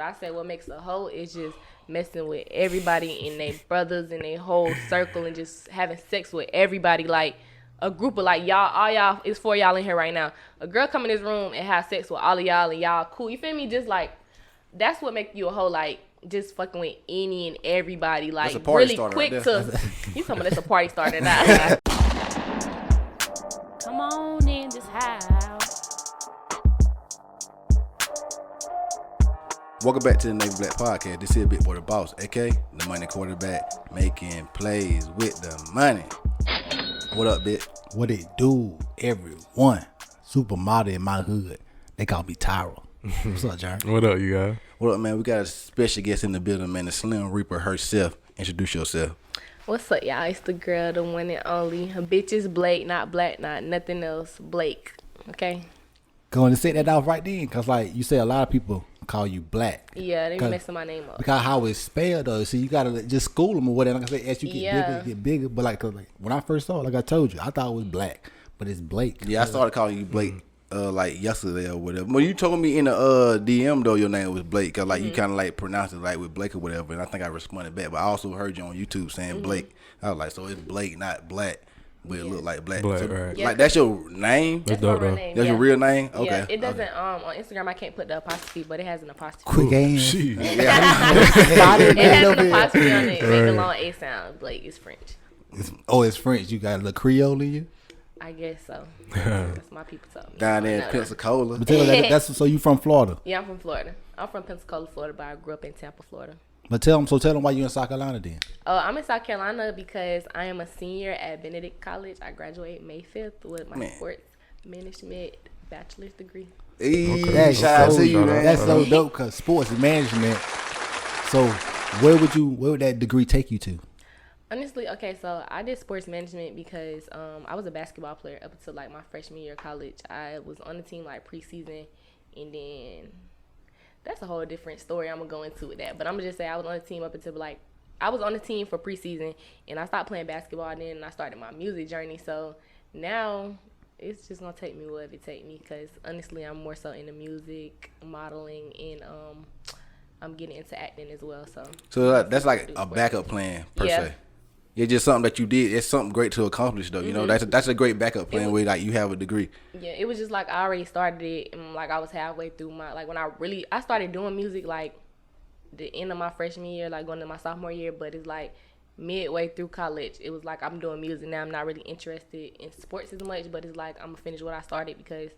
I said what makes a hoe is just messing with everybody and their brothers and their whole circle and just having sex with everybody. Like a group of like y'all, all y'all, it's 4 y'all in here right now. A girl come in this room and have sex with all of y'all and y'all cool. You feel me? Just like, that's what make you a hoe. Like, just fucking with any and everybody. Like, really quick right to, you talking about that's a party starter now. Come on in this house. Welcome back to the Navy Black Podcast. This is Big Boy the Boss, aka the money quarterback, making plays with the money. What up, Bit? What it do, everyone? Supermodel in my hood. They call me Tyra. What's up, Jared? What up, you guys? What up, man? We got a special guest in the building, man. The Slim Reaper herself. Introduce yourself. What's up, y'all? It's the girl, the one and only. Her bitch is Blaque, not Black, not nothing else. Blaque. Okay? Going to set that off right then, because, like, you say a lot of people call you Black. Yeah, they be messing my name up. Because how it's spelled, though. So you got to just school them or whatever. Like I said, as you get bigger. But, like when I first saw it, like I told you, I thought it was Black. But it's Blake. Yeah, I started calling you Blake. Like yesterday or whatever. When you told me in the DM though your name was Blake, cause like you kind of like pronounced it like with Blake or whatever, and I think I responded back. But I also heard you on YouTube saying Blake. I was like, so it's Blake, not Black, but it looked like Black. Black, so, right? Yeah. Like that's your name. That's my real name. That's your real name. Okay. Yeah, it doesn't. On Instagram I can't put the apostrophe, but it has an apostrophe. Quick game. It has an apostrophe on it. Make a long A sound. Blake is French. It's French. You got a little Creole in you? I guess so. That's my people told me. Down there in Pensacola. But tell me that's so you from Florida? Yeah, I'm from Florida. I'm from Pensacola, Florida, but I grew up in Tampa, Florida. But tell them why you in South Carolina then. I'm in South Carolina because I am a senior at Benedict College. I graduate May 5th with my sports management bachelor's degree. Hey, shout out to you, man. That's so dope because sports management. So where would that degree take you to? Honestly, okay, so I did sports management because I was a basketball player up until like my freshman year of college. I was on the team like preseason, and then that's a whole different story I'm gonna go into with that. But I'm gonna just say I was on the team up until like I was on the team for preseason, and I stopped playing basketball then, and I started my music journey. So now it's just gonna take me wherever it take me, because honestly I'm more so into music, modeling, and I'm getting into acting as well. So that's like a backup plan per se. It's just something that you did. It's something great to accomplish, though. You know, that's a great backup plan where like you have a degree. Yeah, it was just like I already started it, and like I was halfway through my when I started doing music like the end of my freshman year, like going to my sophomore year. But it's like midway through college, it was like I'm doing music now. I'm not really interested in sports as much, but it's like I'm gonna finish what I started because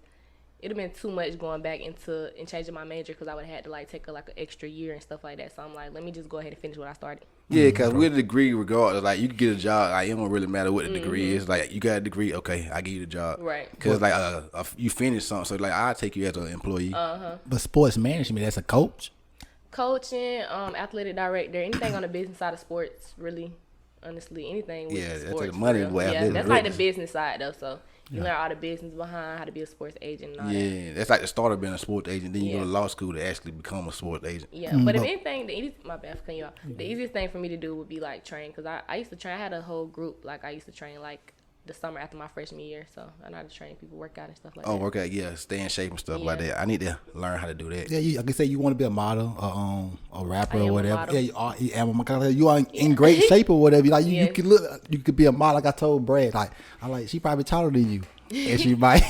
it'd have been too much going back into and changing my major, because I would have had to like take an extra year and stuff like that. So I'm like, let me just go ahead and finish what I started. Yeah, because with a degree, regardless, like you can get a job. Like it don't really matter what the degree is. Like you got a degree, okay, I give you the job. Right. Because like you finish something, so like I'll take you as an employee. But sports management, that's a coach. Coaching, athletic director, anything on the business side of sports, really. Honestly, anything with sports. That's the money. That's like the business side though. So you learn all the business behind how to be a sports agent and all that. Yeah, that's like the start of being a sports agent. Then you go to law school to actually become a sports agent. Yeah, but if anything, my bad for cutting you off. The easiest thing for me to do would be like train, because I used to train. I had a whole group. Like I used to train like the summer after my freshman year, so I know how to train people, work out and stuff like that. Oh, work out, yeah, stay in shape and stuff like that. I need to learn how to do that. Yeah, like I say, you want to be a model, a rapper or whatever. Yeah, you are in great shape or whatever. Like you could be a model. Like I told Brad, like she probably taller than you. And she might.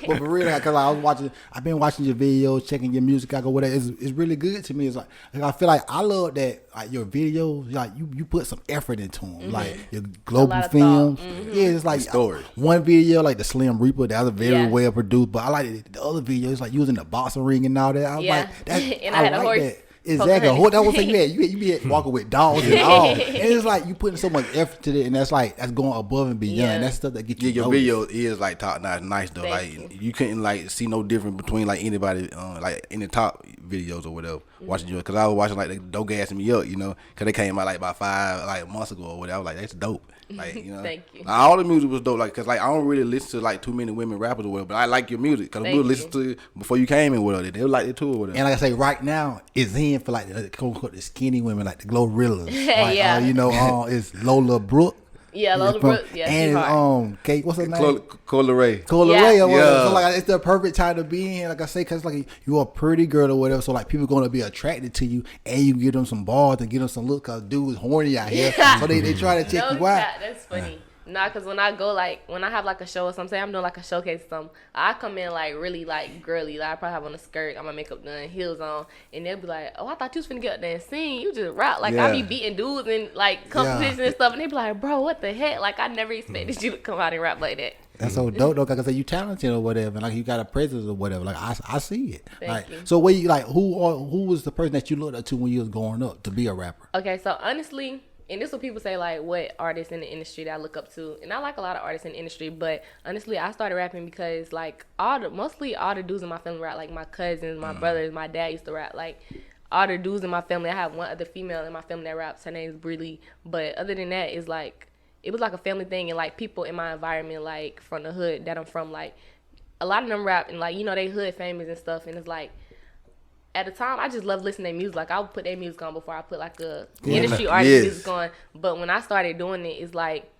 But for real, because I've been watching your videos, checking your music, I go whatever. It's really good to me. It's like I feel like I love that like your videos, like you put some effort into them, like your global films. Yeah, it's like one video like the Slim Reaper, that was very well produced. But I like the other videos, like using the boxing ring and all that. I was like, and I had a horse. That. Exactly. That was like you be walking with dogs and all, and it's like you putting so much effort to it, and that's going above and beyond. Yeah. That's stuff that gets you. Your noticed. video is like top notch, nice though. You couldn't like see no difference between like anybody like in the top videos or whatever watching yours. Because I was watching like they dope gassing me up, you know, because they came out like about 5 months ago or whatever. I was like, that's dope. Like, you know, Thank you. Like, all the music was dope. Like, cause like I don't really listen to like too many women rappers or whatever, but I like your music because we would listen to it before you came in with it. They would like it too or whatever. And like I say, right now it's in for like the skinny women, like the Glorillas. Like, yeah. It's Lola Brooke. Yeah, Lola Brooks. Yeah, she and hard. Kate, what's her name? Cola Ray. Cola Yeah. Ray or whatever. Yeah. So like it's the perfect time to be in here, like I say, because like you're a pretty girl or whatever. So like people gonna be attracted to you, and you give them some balls and give them some look, cause dudes horny out here. Yeah. So they try to check No you out. cap, that's funny. Nah, cause when I go when I have like a show or something, I'm doing like a showcase or something, I come in like really like girly. Like I probably have on a skirt, got my makeup done, heels on, and they'll be like, "Oh, I thought you was finna get up there and sing. You just rap." Like I be beating dudes in like competition and stuff, and they be like, "Bro, what the heck?" Like I never expected you to come out and rap like that. That's so dope though, cause I say you talented or whatever, like you got a presence or whatever. Like I see it. Thank like you. so, where you like who was the person that you looked up to when you was growing up to be a rapper? Okay, so honestly, and this is what people say, like, what artists in the industry that I look up to. And I like a lot of artists in the industry, but honestly, I started rapping because, like, mostly all the dudes in my family rap. Like, my cousins, my brothers, my dad used to rap. Like, all the dudes in my family, I have one other female in my family that raps. Her name is Breely. But other than that, it's like, it was like a family thing. And, like, people in my environment, like, from the hood that I'm from, like, a lot of them rap. And, like, you know, they hood famous and stuff. And it's like, at the time, I just love listening to their music. Like, I would put their music on before I put, like, a industry artist music on. But when I started doing it, it's like,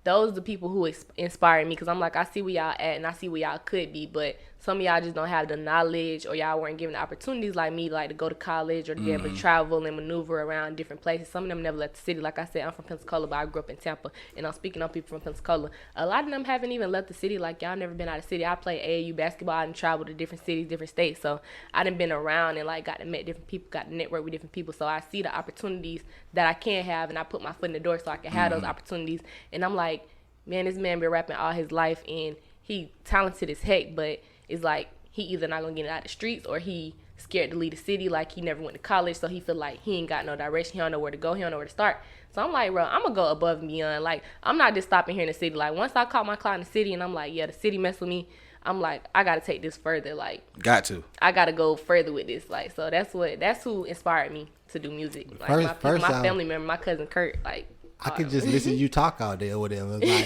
those are the people who inspired me. Because I'm like, I see where y'all at and I see where y'all could be. But some of y'all just don't have the knowledge, or y'all weren't given the opportunities like me, like to go to college or to be able to travel and maneuver around different places. Some of them never left the city. Like I said, I'm from Pensacola, but I grew up in Tampa. And I'm speaking on people from Pensacola. A lot of them haven't even left the city. Like, y'all never been out of the city. I play AAU basketball and traveled to different cities, different states. So I done been around and, like, got to meet different people, got to network with different people. So I see the opportunities that I can have, and I put my foot in the door so I can have those opportunities. And I'm like, man, this man been rapping all his life, and he talented as heck, but it's like, he either not gonna get it out the streets, or he scared to leave the city. Like, he never went to college, so he feel like he ain't got no direction. He don't know where to go. He don't know where to start. So I'm like, bro, I'm gonna go above and beyond. Like, I'm not just stopping here in the city. Like, once I caught my clout in the city, and I'm like, yeah, the city mess with me, I'm like, I gotta take this further. Like, I gotta go further with this. Like, so that's who inspired me to do music. Like, my family member, my cousin Kurt, like, I could just listen to you talk out there or whatever. Like,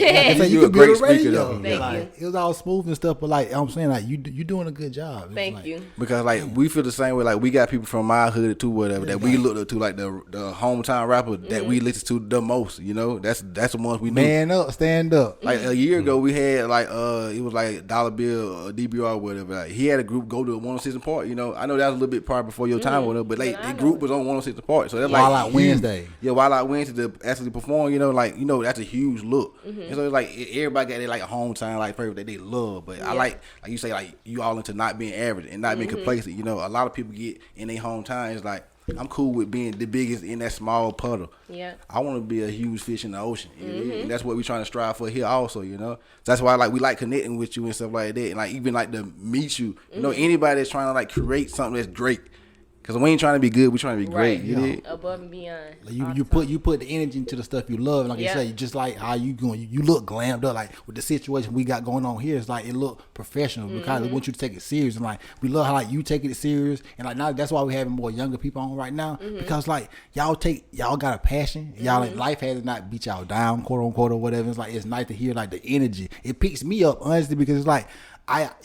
you a great speaker though. Thank you. It was all smooth and stuff, but like I'm saying, like you doing a good job. Thank you. Because like we feel the same way. Like we got people from my hood too, whatever that we look up to, like the hometown rapper that we listen to the most. You know, that's the ones we know. Man up, stand up. Like a year ago, we had like it was like Dollar Bill or DBR or whatever. Like, he had a group go to 106 and Park. You know, I know that was a little bit prior before your time or whatever, but like the group was on 106 and Park. So that's Wild like Out Wednesday. Yeah, Wild Out Wednesday to actually perform. You know, like that's a huge look. And so it's like everybody got their like a hometown like favorite that they love. But I like you say, like you all into not being average and not being complacent. You know, a lot of people get in their hometown. It's like, I'm cool with being the biggest in that small puddle. Yeah. I want to be a huge fish in the ocean. And that's what we're trying to strive for here also, you know. That's why we like connecting with you and stuff like that. And like even like to meet you. You know, anybody that's trying to like create something that's great. Because we ain't trying to be good, we trying to be great. You know? Above and beyond. Like you put the energy into the stuff you love. Like you say, just like how you going, you look glammed up. Like with the situation we got going on here, it's like it look professional because we want you to take it serious. And like we love how like you taking it serious. And like now that's why we having more younger people on right now because like y'all got a passion. Y'all like life has not beat y'all down, quote unquote or whatever. It's like it's nice to hear like the energy. It picks me up honestly because it's like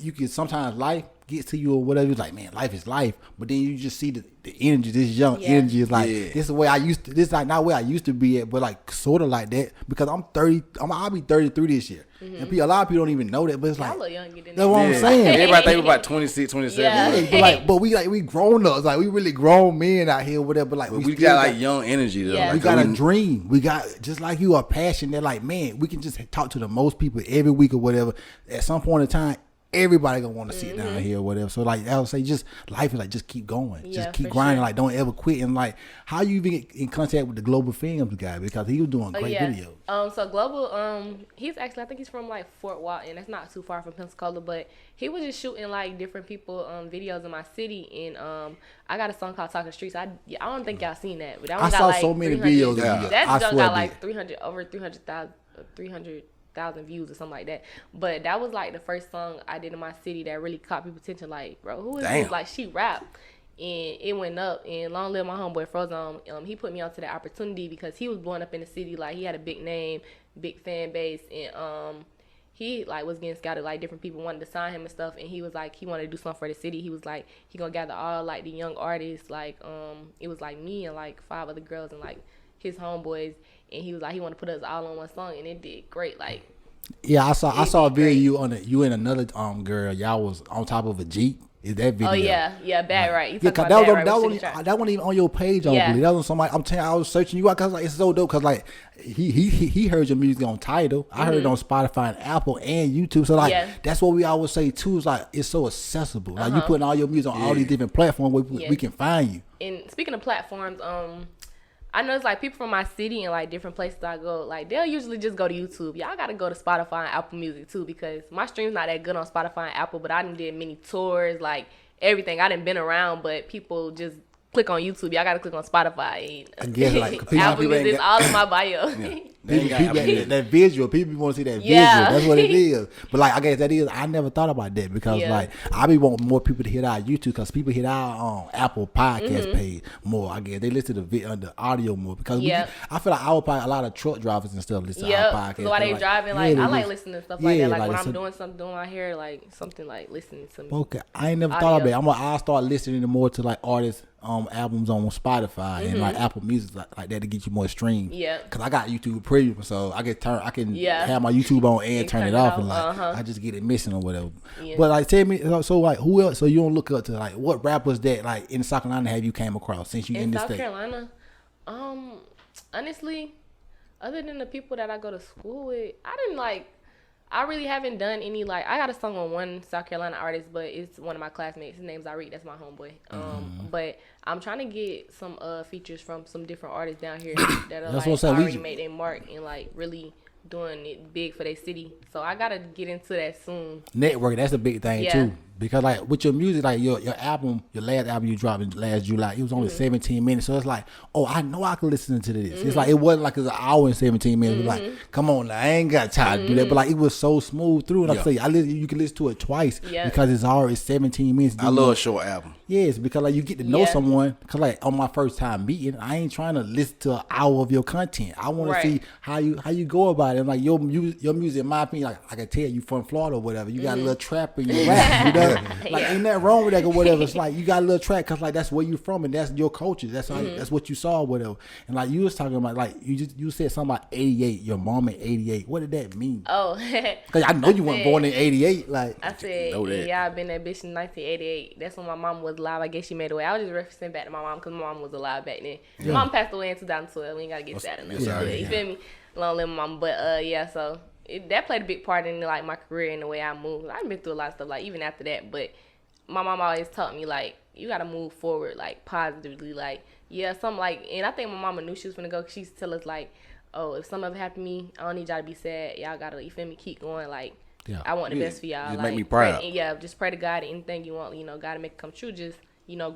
you can sometimes life gets to you or whatever. It's like, man, life is life. But then you just see the energy, this young energy is like, this is the way I used to, this is like not where I used to be at, but like sort of like that because I'm 30, I'll be 33 this year. And a lot of people don't even know that, but it's like, that's what I'm saying. Everybody think about 26, 27. Yeah. But we grown ups, like we really grown men out here, whatever. But like we got like young energy though. Yeah. Like, we got a dream. We got just like you, a passion that like, man, we can just talk to the most people every week or whatever. At some point in time, everybody gonna want to sit down here or whatever. So like I would say, just life is like just keep going, just keep grinding. Sure. Like don't ever quit. And like how you even get in contact with the Global Films guy because he was doing great videos. So Global, he's actually I think he's from like Fort Walton. That's not too far from Pensacola, but he was just shooting like different people videos in my city. And I got a song called Talking Streets. I don't think y'all seen that, but that one I got saw like so many videos. That junk got like 300,000 views or something like that. But that was like the first song I did in my city that really caught people's attention. Like, bro, who is this? Like, she rap. And it went up. And long live my homeboy Frozone. He put me onto that opportunity because he was blowing up in the city. Like, he had a big name, big fan base. And he like was getting scouted. Like, different people wanted to sign him and stuff. And he was like, he wanted to do something for the city. He was like, he gonna gather all like the young artists. Like, it was like me and like 5 other girls and like his homeboys, and he was like he want to put us all on one song, and it did great. Like, yeah, I saw a video you and another girl. Y'all was on top of a Jeep. Is that video? Oh yeah, Bad Right. You Yeah, talking cause about that wasn't even on your page. I don't believe that was somebody. I'm telling you, I was searching you out because like it's so dope. Cause like he heard your music on Tidal. I heard it on Spotify and Apple and YouTube. So like that's what we always say too. Is like it's so accessible. Like you putting all your music on all these different platforms where we can find you. And speaking of platforms, I know it's like people from my city and like different places I go, like they'll usually just go to YouTube. Y'all gotta go to Spotify and Apple Music too, because my stream's not that good on Spotify and Apple, but I done did many tours, like everything. I done been around, but people just click on YouTube. Y'all gotta click on Spotify. I guess like Apple Music is all in my bio. That visual, people want to see that visual. That's what it is. But like I guess that is, I never thought about that because like I be wanting more people to hit our YouTube because people hit our Apple Podcast page more. I guess they listen to the audio more because I feel like our podcast, a lot of truck drivers and stuff listen to our podcast. So while they driving, like I like listening to stuff like that. Like when I'm doing something, doing my hair, like something like listening to me. Okay, I ain't never thought about it. I'll start listening more to like artists. Albums on Spotify and like Apple Music like that to get you more streams. Yeah, cause I got YouTube Premium, so I can have my YouTube on and turn it off, and like I just get it missing or whatever. Yeah. But like, tell me, so like, who else? So you don't look up to like what rappers that like in South Carolina have you came across since you in the state? South Carolina, honestly, other than the people that I go to school with, I really haven't done any, like, I got a song on one South Carolina artist, but it's one of my classmates. His name's Ariq. That's my homeboy. But I'm trying to get some features from some different artists down here that are, like, already made their mark and, like, really doing it big for their city. So I got to get into that soon. Network, that's a big thing, too. Because, like, with your music, like, your album, your last album you dropped in last July, it was only 17 minutes. So it's like, oh, I know I can listen to this. It's like, it wasn't like it was an hour and 17 minutes. It was like, come on, I ain't got time to do that. But, like, it was so smooth through. And I say, you can listen to it twice because it's already 17 minutes. I love a short album. Yes, because, like, you get to know someone. Because, like, on my first time meeting, I ain't trying to listen to an hour of your content. I want to see how you go about it. And, like, your music, in my opinion, like, I can tell you from Florida or whatever. You got a little trap in your rap, you know? Like, ain't nothing wrong with that or whatever. It's like you got a little track because like that's where you from and that's your culture. That's how, that's what you saw or whatever. And like you was talking about, like you said something about 88. Your mom in 88. What did that mean? Oh, because I know you weren't born in 88. Like I said, I've been that bitch in 1988. That's when my mom was alive. I guess she made away. I was just referencing back to my mom because my mom was alive back then. My mom passed away in 2012. We ain't gotta get sad enough. You feel me? Long live my mom. But so. That played a big part in like my career and the way I moved. I've been through a lot of stuff, like even after that. But my mom always taught me like you gotta move forward, like positively. Like something like, and I think my mama knew she was gonna go. Cause she used to tell us like, oh, if something ever happened to me, I don't need y'all to be sad. Y'all gotta, you feel me, keep going. Like I want the best for y'all. Just like, make me proud. Just pray to God. Anything you want, God to make it come true. Just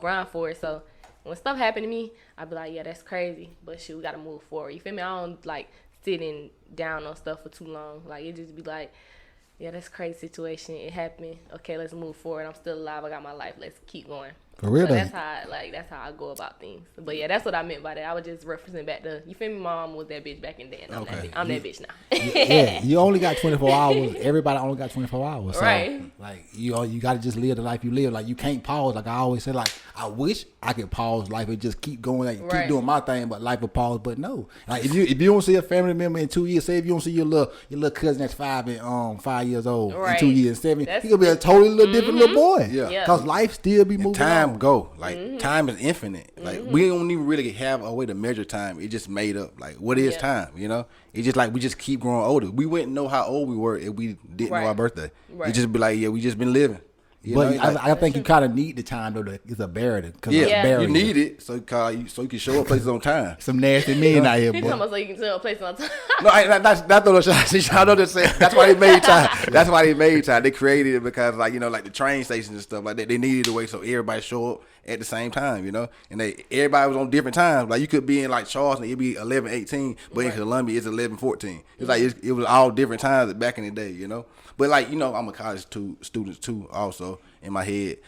grind for it. So when stuff happened to me, I'd be like, yeah, that's crazy, but shit, we gotta move forward. You feel me? I don't like sitting down on stuff for too long. Like it just be like, yeah, that's a crazy situation. It happened. Okay, let's move forward. I'm still alive. I got my life. Let's keep going. For real, so that's how I go about things. But yeah, that's what I meant by that. I was just referencing back to, you feel me? My mom was that bitch back in the day. I'm that bitch now. Yeah, you only got 24 hours. Everybody only got 24 hours. So, right. Like you got to just live the life you live. Like you can't pause. Like I always say, like I wish I could pause life and just keep going, like keep doing my thing, but life will pause. But no, like if you don't see a family member in 2 years, say if you don't see your little cousin that's 5 years old in 2 years, 7, he gonna be a totally little different little boy. Yeah, cause life still be moving. Time go like time is infinite. Like we don't even really have a way to measure time. It just made up. Like what is time? It's just like we just keep growing older. We wouldn't know how old we were if we didn't know our birthday. It just be like, yeah, we just been living. But I think you kind of need the time though. It's a barrier. You need it so you can show up places on time. Some nasty men out here, boy. So you can show up places on time. No, that's what I know. That's why they made time. That's why they made time. They created it because like the train stations and stuff like that. They needed a way so everybody show up at the same time. And everybody was on different times. Like you could be in like Charleston, it'd be 11:18, but in Columbia it's 11:14. It's like it was all different times back in the day. But like I'm a college student too, also in my head,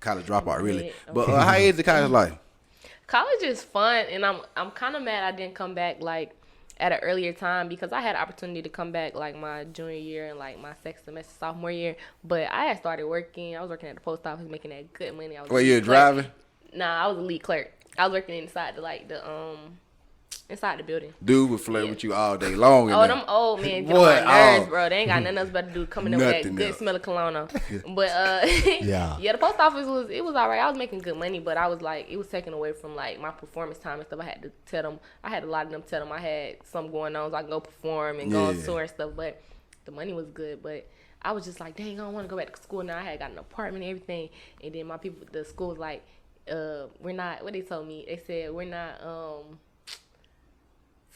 college dropout really. But how is the college life? College is fun, and I'm kind of mad I didn't come back like at an earlier time because I had opportunity to come back like my junior year and like my second semester sophomore year. But I had started working. I was working at the post office making that good money. Wait, you were driving? Nah, I was a lead clerk. I was working inside the Inside the building. Dude would flirt with you all day long. Oh, them old men get on my nerves, bro. They ain't got nothing else better to do coming in with that good smell of cologne on. But yeah, the post office was all right. I was making good money, but I was like, it was taken away from like my performance time and stuff. I had to tell them. I had a lot of them tell them I had something going on, so I can go perform and go on tour and stuff. But the money was good, but I was just like, dang, I don't want to go back to school now. I had got an apartment and everything, and then my people, the school was like, we're not. What they told me, they said we're not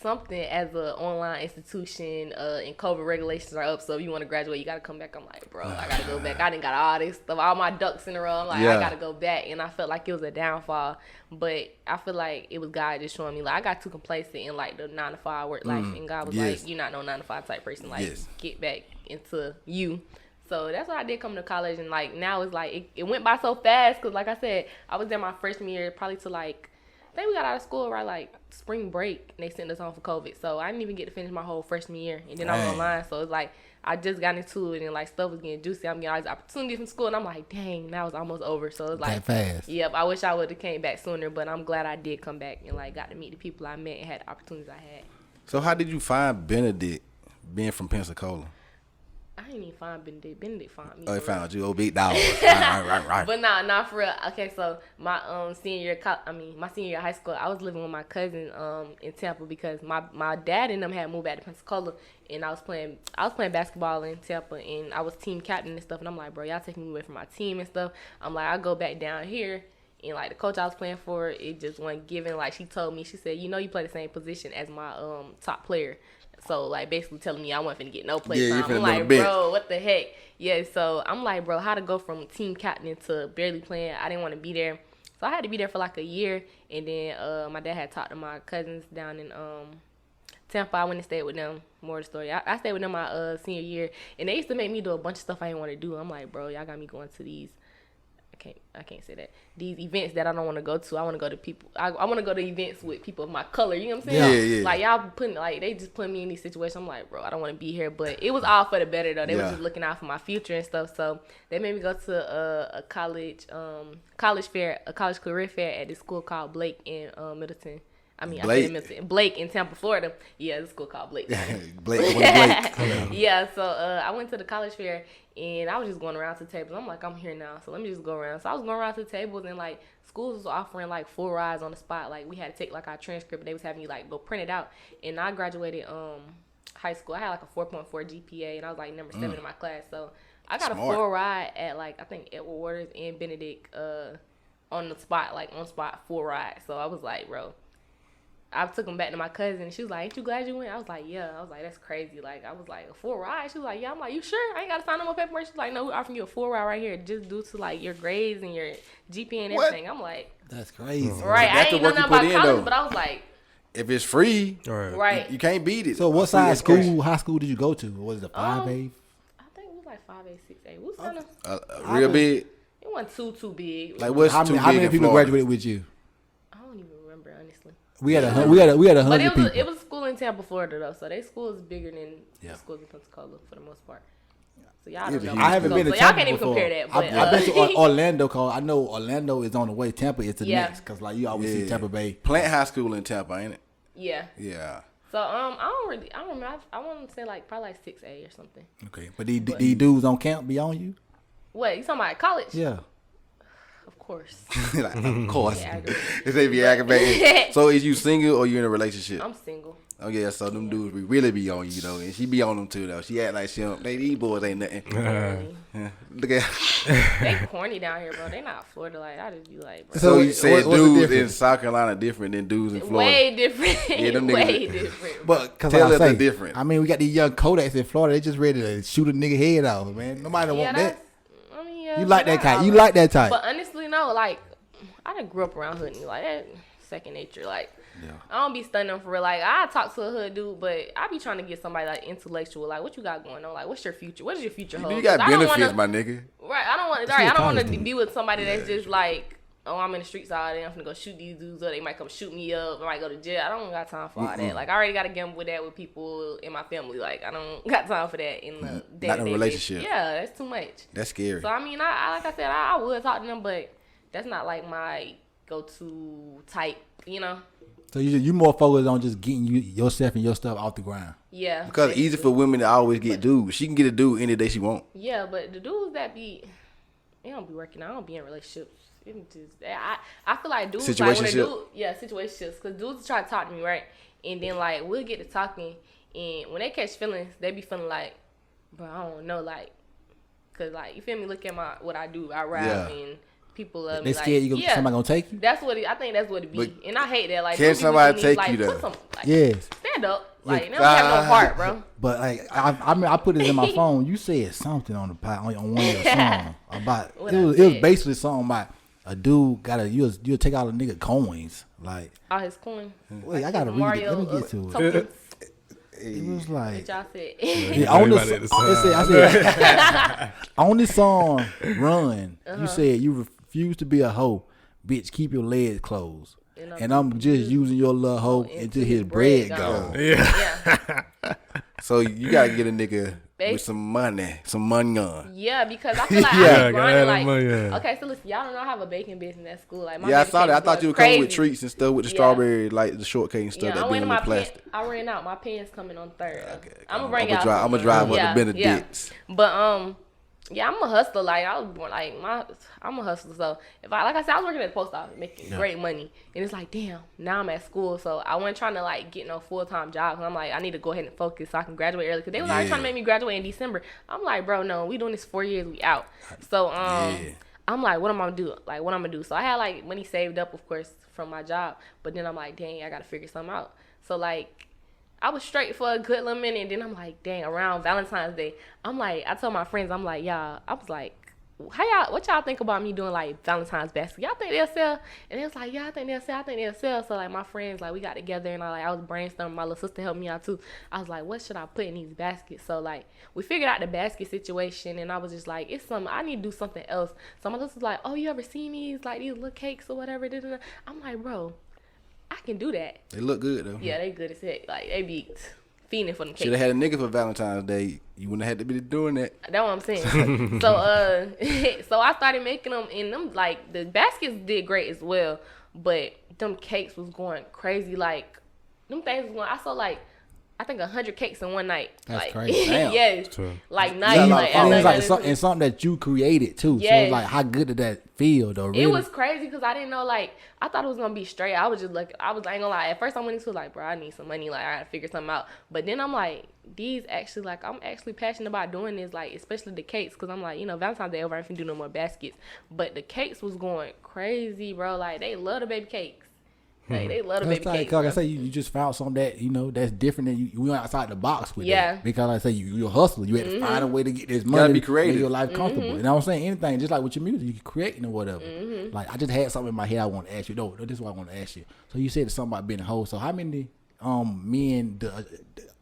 something as an online institution, and COVID regulations are up, so if you want to graduate, you got to come back. I'm like, bro, I got to go back. I didn't got all this stuff, all my ducks in a row. I'm like, I got to go back, and I felt like it was a downfall, but I feel like it was God just showing me, like, I got too complacent in, like, the 9-to-5 work life, and God was like, you're not no 9-to-5 type person, like, get back into you. So that's what I did coming to college, and, like, now it's, like, it went by so fast, because, like I said, I was there my freshman year, probably to, like, I think we got out of school right like spring break and they sent us home for COVID. So I didn't even get to finish my whole freshman year. And then I was online. So it's like I just got into it and like stuff was getting juicy. I'm getting all these opportunities from school and I'm like, dang, now it's almost over. So it's like fast. Yep, I wish I would have came back sooner, but I'm glad I did come back and like got to meet the people I met and had the opportunities I had. So how did you find Benedict being from Pensacola? I didn't even find Benedict. Benedict found me. Oh, he found you. Oh, big dog. right. But nah, for real. Okay, so my senior year of high school, I was living with my cousin in Tampa because my dad and them had moved back to Pensacola, and I was playing basketball in Tampa, and I was team captain and stuff. And I'm like, bro, y'all taking me away from my team and stuff. I'm like, I go back down here. And, like, the coach I was playing for, it just wasn't given. Like, she told me, she said, you know you play the same position as my top player. So, like, basically telling me I wasn't finna get no play time. I'm like, bro, what the heck? Yeah, so I'm like, bro, how to go from team captain to barely playing? I didn't want to be there. So I had to be there for, like, a year. And then my dad had talked to my cousins down in Tampa. I went and stayed with them. More of the story. I stayed with them my senior year. And they used to make me do a bunch of stuff I didn't want to do. I'm like, bro, y'all got me going to these. I can't say that. These events that I don't want to go to, I want to go to people. I want to go to events with people of my color. You know what I'm saying? Yeah. Like y'all they just put me in these situations. I'm like, bro, I don't want to be here. But it was all for the better though. They were just looking out for my future and stuff. So they made me go to a college career fair at this school called Blaque in Middleton. Blaque in Tampa, Florida. Yeah, this school called Blaque. Blaque. Yeah, so I went to the college fair and I was just going around to the tables. I'm like, I'm here now, so let me just go around. So I was going around to the tables and like schools was offering like full rides on the spot. Like we had to take like our transcript. They was having you like go print it out. And I graduated high school. I had like a 4.4 GPA and I was like number 7 in my class. So I got a full ride at like I think Edward Waters and Benedict on the spot, like on spot full ride. So I was like, bro. I took them back to my cousin, and she was like, ain't you glad you went? I was like, yeah. I was like, that's crazy. Like, I was like, a full ride? She was like, yeah. I'm like, you sure? I ain't got to sign no more paperwork. She's like, no, we're offering you a full ride right here just due to, like, your grades and your GPA and everything. I'm like. That's crazy. Right. I ain't know nothing about college, but I was like. If it's free, right. You can't beat it. So what size high school did you go to? Was it a 5A? I think it was like 5A, 6A. What kind of? Real big? It wasn't too big. Like, what's how many people graduated with you? I don't even remember, honestly. We had 100 but people. It was a school in Tampa, Florida, though. So their school is bigger than the schools in Pensacola for the most part. So y'all don't know. I haven't been to Tampa y'all can't even before. compare that. But, I've been to Orlando because I know Orlando is on the way. Tampa is the next because like you always see Tampa Bay. Plant High School in Tampa, ain't it? Yeah. Yeah. So I don't remember. I want to say like probably like 6A or something. Okay, but these dudes on camp be on you? What, you talking about college? Yeah. Of course. Like, of course. They be aggravated. So is you single or you in a relationship? I'm single. Oh yeah, so them dudes really be on you though, and she be on them too though. She act like she don't. These boys ain't nothing. Look at. They corny down here, bro. They not Florida like. I just be like, bro. So you said dudes in South Carolina different than dudes in Florida? Way different. Yeah, them way different. But tell us the difference. I mean, we got these young Kodaks in Florida. They just ready to shoot a nigga head off, man. Nobody don't want that. I mean, yeah. You like that kind? You like that type? But honestly, no. Like, I done grew up around hood and like that second nature. Like. Yeah. I don't be stunning them for real. Like, I talk to a hood dude, but I be trying to get somebody, like, intellectual. Like, what you got going on? Like, what's your future? What does your future hold? You got benefits, my nigga. Right. I don't want to be with somebody that's just like, oh, I'm in the streets all day. I'm finna go shoot these dudes up. They might come shoot me up. I might go to jail. I don't got time for all that. Like, I already got to gamble with that with people in my family. Like, I don't got time for that in the day-to-day. Not in a relationship. Yeah, that's too much. That's scary. So, I mean, I like I said, I would talk to them, but that's not, like, my go too tight, you know. So you more focused on just getting yourself and your stuff off the ground. Yeah. Because it's easy for women to always get dudes. She can get a dude any day she want. Yeah, but the dudes that they don't be working. I don't be in relationships. I feel like dudes like when a dude, situationships, because dudes try to talk to me, right, and then like we'll get to talking, and when they catch feelings, they be feeling like, bro, I don't know, like, cause like you feel me? Look at what I do. I rap and people love me. They scared somebody gonna take you. That's what I think. That's what it be, and I hate that. Like, can somebody take like, you though? Stand up. Like, they don't have no heart, bro. But like, I put it in my phone. You said something on one of your songs about it was basically something about a dude you'll take out a nigga coins, like all his coins. Wait, I gotta read it. Let me get to it. It was like y'all said. I said on this song, Run. You said you refuse to be a hoe, bitch. Keep your legs closed. And I'm just using your little hoe until his bread gone. Yeah. So you gotta get a nigga with some money on. Yeah, because I feel like I grinding like. Okay, so listen, y'all don't know I have a baking business at school. Like, I saw that. I thought you were coming with treats and stuff with the strawberry, like the shortcake and stuff that be in the plastic. I ran out. My pen's coming on 3rd. Okay. I'm gonna bring y'all. I'm gonna drive up to Benedict's. But yeah, I'm a hustler. Like I was born, I'm a hustler. So if I was working at the post office making great money, and it's like, damn, now I'm at school. So I wasn't trying to like get no full-time job. Cause I'm like, I need to go ahead and focus so I can graduate early. Cause they was already trying to make me graduate in December. I'm like, bro, no, we doing this 4 years, we out. So I'm like, what am I gonna do? Like, what I'm gonna do? So I had like money saved up, of course, from my job. But then I'm like, dang, I gotta figure something out. So like, I was straight for a good little minute, and then I'm like, dang, around Valentine's Day, I'm like, I told my friends, I'm like, y'all, I was like, what y'all think about me doing like Valentine's basket? Y'all think they'll sell? And it was like, yeah, I think they'll sell. So like my friends, like we got together, and I was brainstorming. My little sister helped me out too. I was like, what should I put in these baskets? So like we figured out the basket situation, and I was just like, it's something, I need to do something else. So my sister was like, oh, you ever seen these like these little cakes or whatever? I'm like, bro, I can do that. They look good though. Yeah, they good as heck. Like they be fiending for them cakes. Should have had a nigga for Valentine's Day. You wouldn't have had to be doing that. That's what I'm saying. So I started making them, and them like the baskets did great as well, but them cakes was going crazy. Like them things was going. I saw like I think 100 cakes in one night. That's like, crazy. Damn. Yes. Like night. Like, and something that you created too. Yes. So it's like, how good did that feel though? Really? It was crazy because I didn't know, like, I thought it was gonna be straight. I was just like, I ain't gonna lie. At first I went into like, bro, I need some money. Like, I gotta figure something out. But then I'm like, these actually, like, I'm actually passionate about doing this, like, especially the cakes, because I'm like, you know, Valentine's Day over, I ain't finna do no more baskets. But the cakes was going crazy, bro. Like, they love the baby cakes. Like, they love the baby cakes. Like I say, you just found something that, you know, that's different than you went outside the box with it. Because like I say, you're a hustler. You had to find a way to get this money. Gotta be creative. Make your life comfortable. You know what I'm saying? Anything, just like with your music, you can create or whatever. Like, I just had something in my head I want to ask you. No, this is what I want to ask you. So you said something about being a hoe. So how many men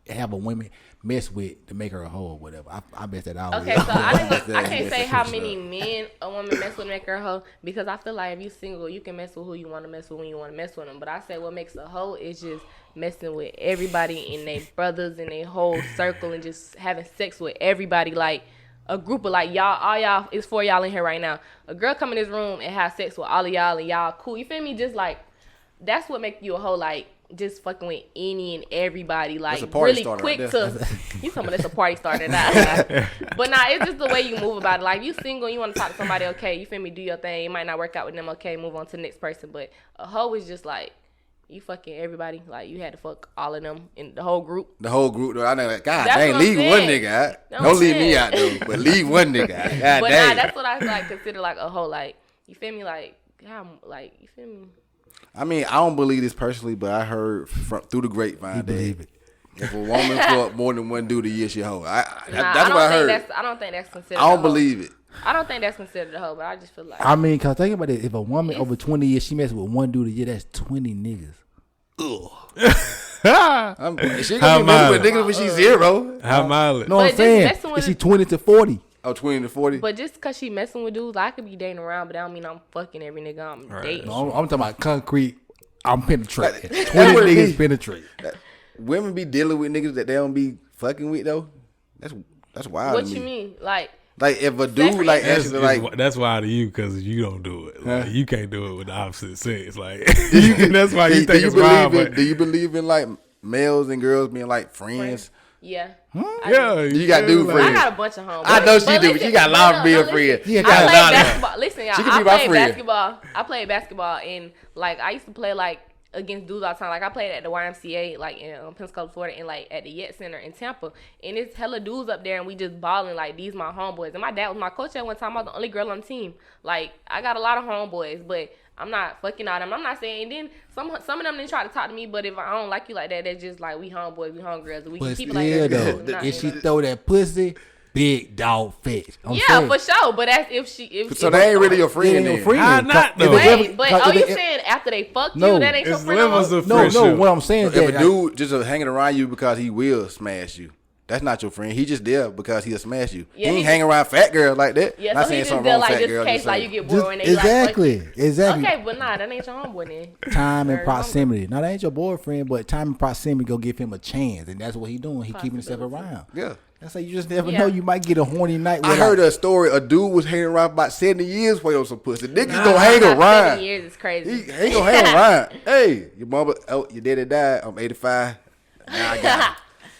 have a woman mess with to make her a hoe or whatever? I bet that I Okay, so I can't say how many men a woman mess with to make her a hoe, because I feel like if you single, you can mess with who you want to mess with when you want to mess with them. But I say what makes a hoe is just messing with everybody and their brothers and their whole circle and just having sex with everybody. Like a group of like y'all, all y'all, it's 4 y'all in here right now. A girl come in this room and have sex with all of y'all and y'all cool. You feel me? Just like, that's what make you a hoe. Like, just fucking with any and everybody, like really quick right to. You talking about that's a party starter now? But nah, it's just the way you move about it. Like, if you single, you want to talk to somebody, okay, you feel me? Do your thing. It might not work out with them, okay, move on to the next person. But a hoe is just like, you fucking everybody. Like, you had to fuck all of them in the whole group. The whole group, though. I know, like, God dang, leave one nigga out. Don't leave me out though, but leave one nigga out. God but dang. Nah, that's what I like consider like a hoe. Like, you feel me? Like, how, like, you feel me? I mean, I don't believe this personally, but I heard through the grapevine that if a woman fuck more than one dude a year, she a hoe. That's what I heard. I don't think that's considered. I don't believe it. I don't think that's considered a hoe, but I just feel like. I mean, cause think about it. If a woman over 20 years, she messes with one dude a year, that's 20 niggas. Ugh. She gonna be messing with niggas when she's 0. How mild? No, I'm saying if she 20 to 40. Oh, 20 to 40. But just because she messing with dudes, I could be dating around, but that don't mean I'm fucking every nigga I'm dating. No, I'm talking about concrete. I'm penetrating. 20 niggas penetrate. Women be dealing with niggas that they don't be fucking with though. That's wild. What to you me. mean? Like, Like if a dude like actually like that's why to you because you don't do it. Like, you can't do it with the opposite sex. Like that's why you think it's wild. Do you believe in like males and girls being like friends? Yeah. Yeah, you got dude friends. I got a bunch of homeboys. I know she do, but she got a lot of being friends. I played basketball. Listen, y'all. She can I be my played friend. basketball. I played basketball, and like I used to play like against dudes all the time. Like I played at the YMCA, like in Pensacola, Florida, and like at the Yet Center in Tampa. And it's hella dudes up there, and we just balling. Like these my homeboys. And my dad was my coach at one time. I was the only girl on the team. Like I got a lot of homeboys, but I'm not fucking out them. I'm not saying. And then some of them didn't try to talk to me, but if I don't like you like that, that's just like we homeboys, we homegirls, we can keep it like that. Though, if she throw that pussy, big dog fetch. For sure. But that's if she. So they ain't really your friend. How not though? Wait, but you saying after they fuck you, that ain't your friend? No. What I'm saying is if a dude just hanging around you because he will smash you, that's not your friend. He just there because he'll smash you. Yeah, he ain't hanging around fat girl like that. Yeah, not so saying he just something there wrong like with fat just girl. in case like you get bored when they exactly. Okay, but nah, that ain't your homeboy then. Time and proximity. Now that ain't your boyfriend, but time and proximity go give him a chance, and that's what he doing. He keeping himself around. Yeah. That's how you just never know. You might get a horny night. I heard a story. A dude was hanging around about 70 years for some pussy. Niggas don't hang around. 70 years is crazy. He ain't gonna hang around. Hey, your mama, your daddy died. I'm 85. Now I got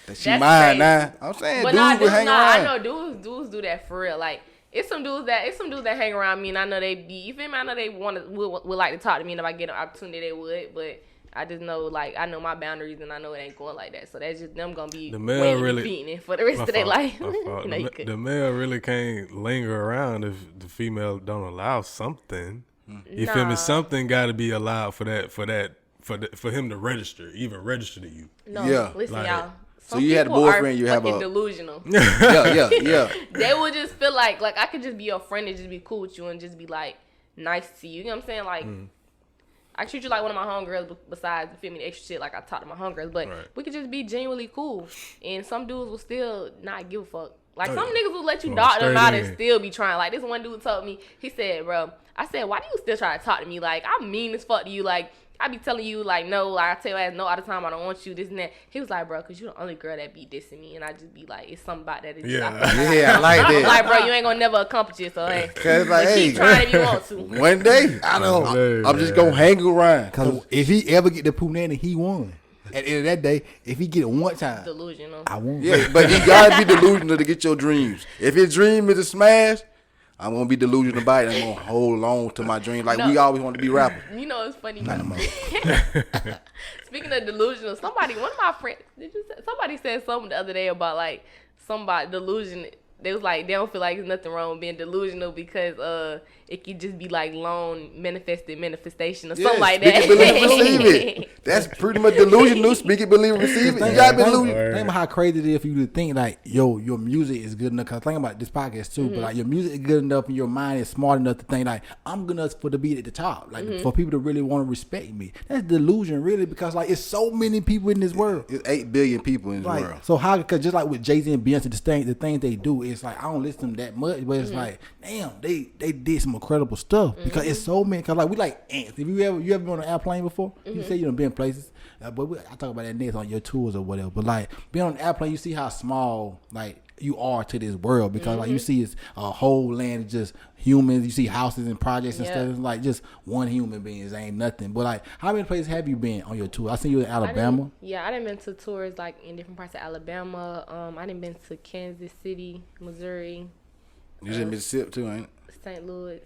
it. She That's mine crazy. now. I'm saying But dudes will hang around. I know dudes do that for real. Like it's some dudes that hang around me, and I know they be. You feel me? I know they would like to talk to me, and if I get an opportunity, they would. But I just know, like, I know my boundaries, and I know it ain't going like that. So that's just them gonna be beating for the rest of their life. The male really can't linger around if the female don't allow something. You feel me? Something got to be allowed for him to register to you. No, yeah. Listen, y'all. So you had a boyfriend, you have a delusional. yeah. They would just feel like I could just be your friend and just be cool with you and just be like nice to you. You know what I'm saying? Like I treat you like one of my homegirls besides, you feel me, the extra shit like I talk to my homegirls. But we could just be genuinely cool. And some dudes will still not give a fuck. Like some niggas will let you dog them out and still be trying. Like this one dude told me, he said, bro, I said, why do you still try to talk to me? Like I'm mean as fuck to you. Like I be telling you, like, no, like, I tell you ass no all the time, I don't want you, this and that. He was like, bro, because you're the only girl that be dissing me. And I just be like, it's something about that. I like that. Like, bro, you ain't going to never accomplish it. So, hey, like, keep trying if you want to. One day, I know, I'm just going to hang around. Because if he ever get the punani, he won. At the end of that day, if he get it one time, delusional. I won. Yeah, but you got to be delusional to get your dreams. If your dream is a smash, I'm going to be delusional about it. I'm going to hold on to my dream. Like, we always want to be rappers. You know, it's funny. Speaking of delusional, one of my friends, somebody said something the other day about, like, somebody delusion. They was like, they don't feel like there's nothing wrong with being delusional because it could just be like long manifestation or something like that. Speak it, believe, receive it. That's pretty much delusional. Speak it, believe, receive it. You gotta be delusional. Think about how crazy it is for you to think like, yo, your music is good enough. Cause think about this podcast too, but like your music is good enough and your mind is smart enough to think like, I'm good enough for to be at the top. Like for people to really want to respect me. That's delusion, really, because like it's so many people in this world. It's 8 billion people in this world. So how? Cause just like with Jay-Z and Beyonce, the things they do, it's like I don't listen to them that much, but it's like, damn, they did some incredible stuff because it's so many. Cause like we like ants. If you ever been on an airplane before, you say you done been places, but I talk about that next on your tours or whatever. But like being on an airplane, you see how small like you are to this world because like you see it's a whole land of just humans. You see houses and projects and stuff. It's like just one human being ain't nothing. But like, how many places have you been on your tour? I seen you in Alabama. I done been to tours like in different parts of Alabama. I done been to Kansas City, Missouri. You was in Mississippi too, ain't it? St. Louis,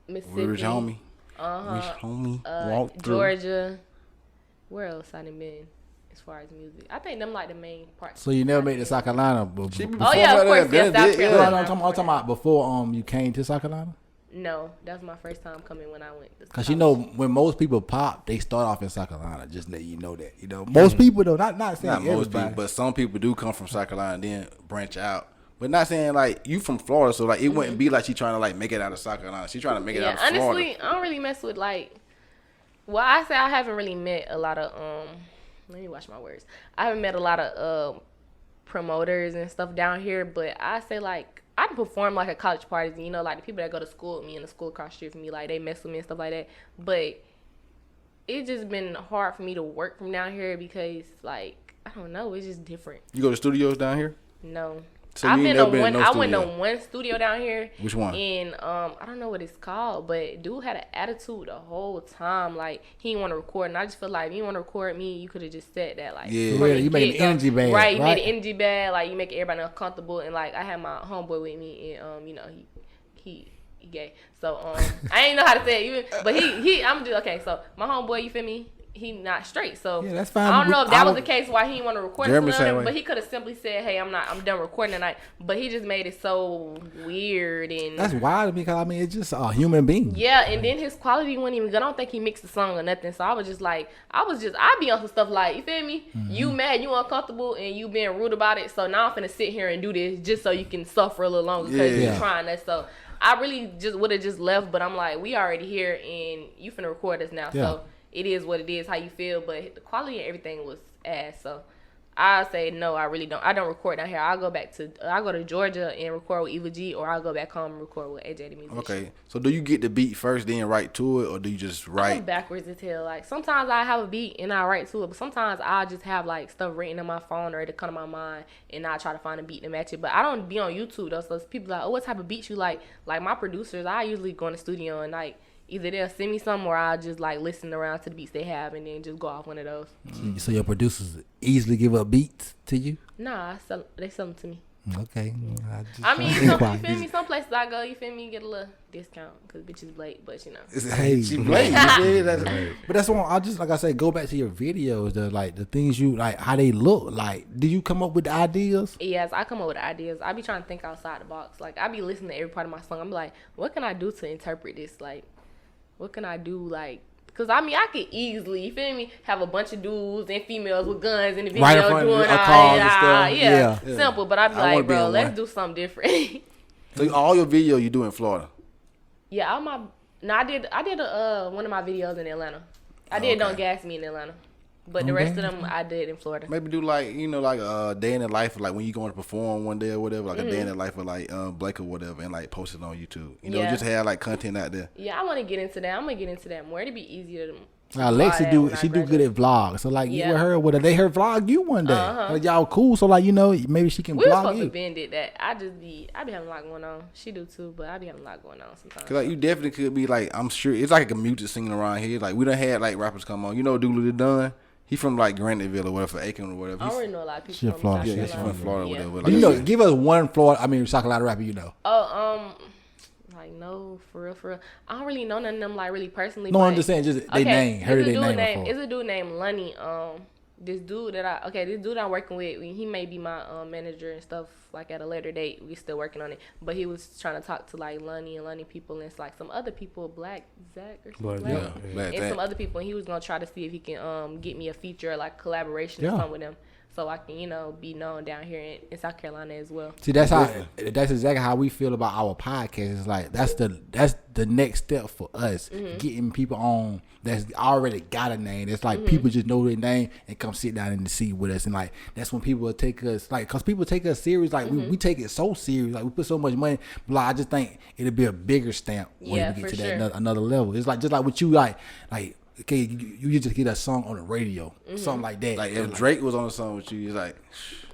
Mississippi. Rich homie. Rich homie. Walk Georgia. Where else I done been? As far as music, I think them like the main parts. So you never made it to South Carolina? Of course, yes, South Carolina. I'm talking about before you came to South Carolina. No, that was my first time coming when I went. Because you know, when most people pop, they start off in South Carolina. Just let you know that. You know, most people though, not saying most people, but some people do come from South Carolina and then branch out. But not saying like you from Florida, so like it wouldn't be like she trying to like make it out of South Carolina. She trying to make it out of Florida. Honestly, I don't really mess with like. Well, I say I haven't really met a lot of Let me watch my words. I haven't met a lot of promoters and stuff down here, but I say like I perform like at college parties, and, you know, like the people that go to school with me and the school across the street from me, like they mess with me and stuff like that. But it's just been hard for me to work from down here because like I don't know, it's just different. You go to studios down here? No. So I've you been never to been one. in no I went to studio? one studio down here. Which one? And I don't know what it's called, but dude had an attitude the whole time. Like he didn't want to record, and I just feel like if you want to record me, you could have just said that. Like Yeah. from the You made the get-go. energy bad, right? You right? made the energy bad. Like you make everybody uncomfortable, and like I had my homeboy with me, and you know he gay, so I ain't know how to say it even, but I'm just okay. So my homeboy, you feel me? He not straight, so Yeah, that's fine. I don't know if that was would- the case why he didn't want to record Jeremy it, same way. but he could have simply said, "Hey, I'm done recording tonight." But he just made it so weird and That's wild to me because I mean it's just a human being. yeah, and then his quality wasn't even good. I don't think he mixed the song or nothing. So I was just like, I'd be on some stuff like, you feel me? Mm-hmm. You mad, you uncomfortable, and you being rude about it. So now I'm finna sit here and do this just so you can suffer a little longer because Yeah. you're trying that. So I really just would have just left, but I'm like, we already here and you finna record us now. Yeah. So it is what it is, how you feel. But the quality and everything was ass. So I say no, I really don't. I don't record down here. I'll go to Georgia and record with Eva G, or I'll go back home and record with AJ the musician. Okay. So do you get the beat first, then write to it, or do you just I'm write? backwards as hell. Like sometimes I have a beat and I write to it, but sometimes I'll just have like stuff written in my phone or to come to my mind, and I try to find a beat to match it. But I don't be on YouTube though, so people like, oh, what type of beats you like? Like my producers, I usually go in the studio and like either they'll send me some or I'll just like listen around to the beats they have and then just go off one of those. So your producers easily give up beats to you? Nah, they sell them to me. Okay. I mean, just- you feel me? Some places I go, you feel me, get a little discount because bitches Blake, but you know. Hey, She played. That's But that's why I just like I said, go back to your videos, the things you like, how they look. Like, did you come up with the ideas? Yes, I come up with ideas. I be trying to think outside the box. Like I be listening to every part of my song. I'm like, what can I do to interpret this? Like, what can I do? Like, cause I mean, I could easily, you feel me, have a bunch of dudes and females with guns in the video Right in front of doing a car and stuff. yeah, Yeah. simple. But I be I wanna like, be bro, on let's one. do something different. So all your video you do in Florida. Yeah, I did one of my videos in Atlanta. I did Don't Gas Me in Atlanta. But the rest of them I did in Florida. Maybe do like like a day in the life, like when you going to perform one day or whatever, like a day in the life of like Blaque or whatever, and like post it on YouTube. You know, Yeah. just have like content out there. Yeah, I want to get into that. I'm gonna get into that more. It'd be easier to. Alexia fly do when I she do good graduate. at vlogs. So like you Yeah. with her, would they her vlog you one day? Like, y'all cool. So like maybe she can We were vlog supposed to you. bend it that I be having a lot going on. She do too, but I be having a lot going on sometimes. Cause like you definitely could be like, I'm sure it's like a music scene around here. Like we done had like rappers come on. You know, Dooley the Dunn. He from like Graniteville or whatever, Aiken or whatever. I He's, already know a lot of people She from Florida. South yeah, he's Carolina. from Florida or Yeah. whatever. Do you Like, know? Give us one Florida. I mean, South Carolina rapper you know. Oh, like no, for real. I don't really know none of them like really personally. No, but, I'm just saying, just they name. Heard it's a their dude name before. It's a dude named Lunny. This dude I'm working with, he may be my manager and stuff. Like at a later date, we still working on it. But he was trying to talk to like Lunny people, and it's like some other people, Black Zach or something. Blaque, Black. yeah. Black And Zach. some other people, and he was gonna try to see if he can get me a feature, like collaboration or Yeah. something with them, so I can be known down here in South Carolina as well. See, that's exactly how we feel about our podcast. It's like that's the next step for us, getting people on that's already got a name. It's like people just know their name and come sit down in the seat with us, and like that's when people will take us cause people take us serious. Like we take it so serious. Like we put so much money. But like, I just think it'll be a bigger stamp when Yeah, we get for to sure. that another level. It's like just like what you like. Okay, you just get a song on the radio, something like that. like if Drake was on a song with you, it's like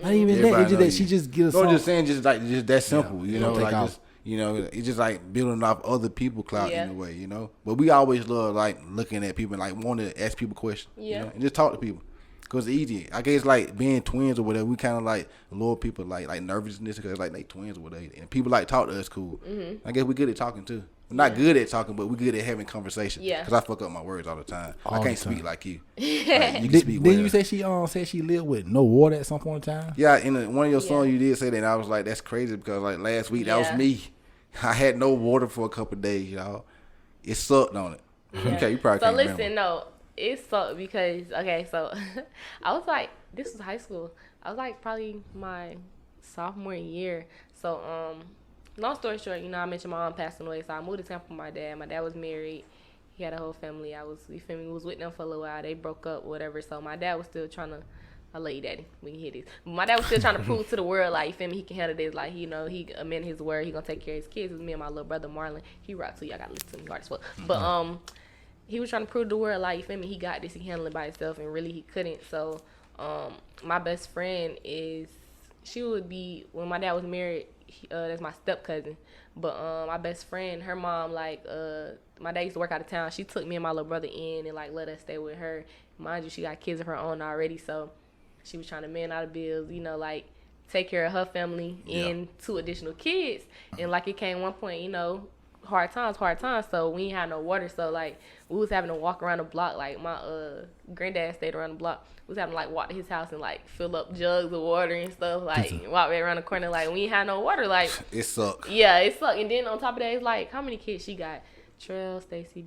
not even that. everybody It's just know that you. she just get a No, song. I'm just saying, just that simple. You know, Take like off. just it's just like building off other people clout Yeah. in a way. You know, but we always love like looking at people and like wanting to ask people questions. Yeah. You know? And just talk to people. Cause it's easy. I guess like being twins or whatever, we kind of like lure people like nervousness because like they twins or whatever, and people like talk to us cool. I guess we good at talking too. We're not good at talking, but we good at having conversation. Yeah. Cause I fuck up my words all the time. I All can't the time. speak like you. Like, you can speak Didn't well. you say she said she lived with no water at some point in time? Yeah, in one of your songs Yeah. you did say that, and I was like, that's crazy because like last week that was Yeah. me. I had no water for a couple of days, y'all. It sucked on it. Okay, you probably So can't listen, remember. no, it sucked because so I was like, this was high school. I was like probably my sophomore year. So long story short, I mentioned my mom passing away, so I moved to Tampa with my dad. My dad was married. He had a whole family. Was with them for a little while. They broke up, whatever. So my dad was still trying to. I love you, daddy. We can hear this. But my dad was still trying to prove to the world, like, you feel me, he can handle this. Like, he amended his word. He gonna take care of his kids. It was me and my little brother Marlon. He rocked too. Y'all gotta listen to him hard as fuck. But he was trying to prove to the world, like, you feel me, he got this. He handled it by himself, and really he couldn't. So my best friend she would be when my dad was married. That's my step cousin. But my best friend, her mom, like my dad used to work out of town. She took me and my little brother in and like let us stay with her. Mind you, she got kids of her own already, so she was trying to man out of bills, you know, like take care of her family and 2 additional kids. And like it came one point, you know, hard times. So we ain't had no water, so like we was having to walk around the block. Like my granddad stayed around the block. We was having to like walk to his house and like fill up jugs of water and stuff. Like walk right around the corner. Like we ain't had no water. Like it sucked. Yeah, it sucked. And then on top of that, it's like how many kids she got? Trail, Stacy,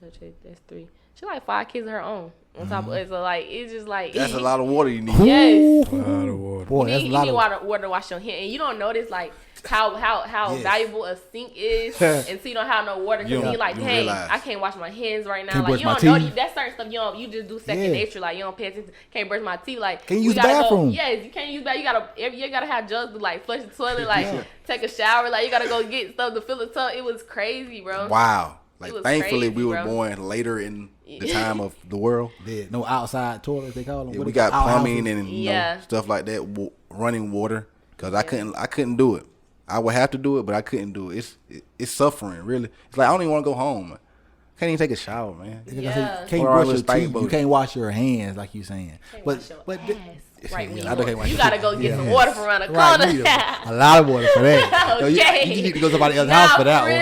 that's 3. She like 5 kids of her own. On top of it, so like it's just like that's a lot of water you need. Yes, a lot of water. Boy, you need water to wash your hand, and you don't notice like how valuable a sink is, and so you don't have no water because you're like, dang, I can't wash my hands right now. Can't like you brush don't my know that's certain stuff you just do second nature. Like you don't pay attention. Can't brush my teeth. Like can't use the bathroom. Yes, you can't use that. You gotta have jugs to like flush the toilet, like take a shower. Like you gotta go get stuff to fill the tub. It was crazy, bro. Wow. Like thankfully crazy, we were born later in the time of the world. Yeah, no outside toilets they call them. Yeah, we got plumbing and you know, stuff like that, running water. Cause I couldn't do it. I would have to do it, but I couldn't do it. It's suffering, really. It's like I don't even want to go home. Man. Can't even take a shower, man. Yeah. Can't brush your teeth. You can't wash your hands like you saying. But right when you gotta go get some water from around the corner. A lot of water for that. Okay. You need to go to somebody else's house for that one.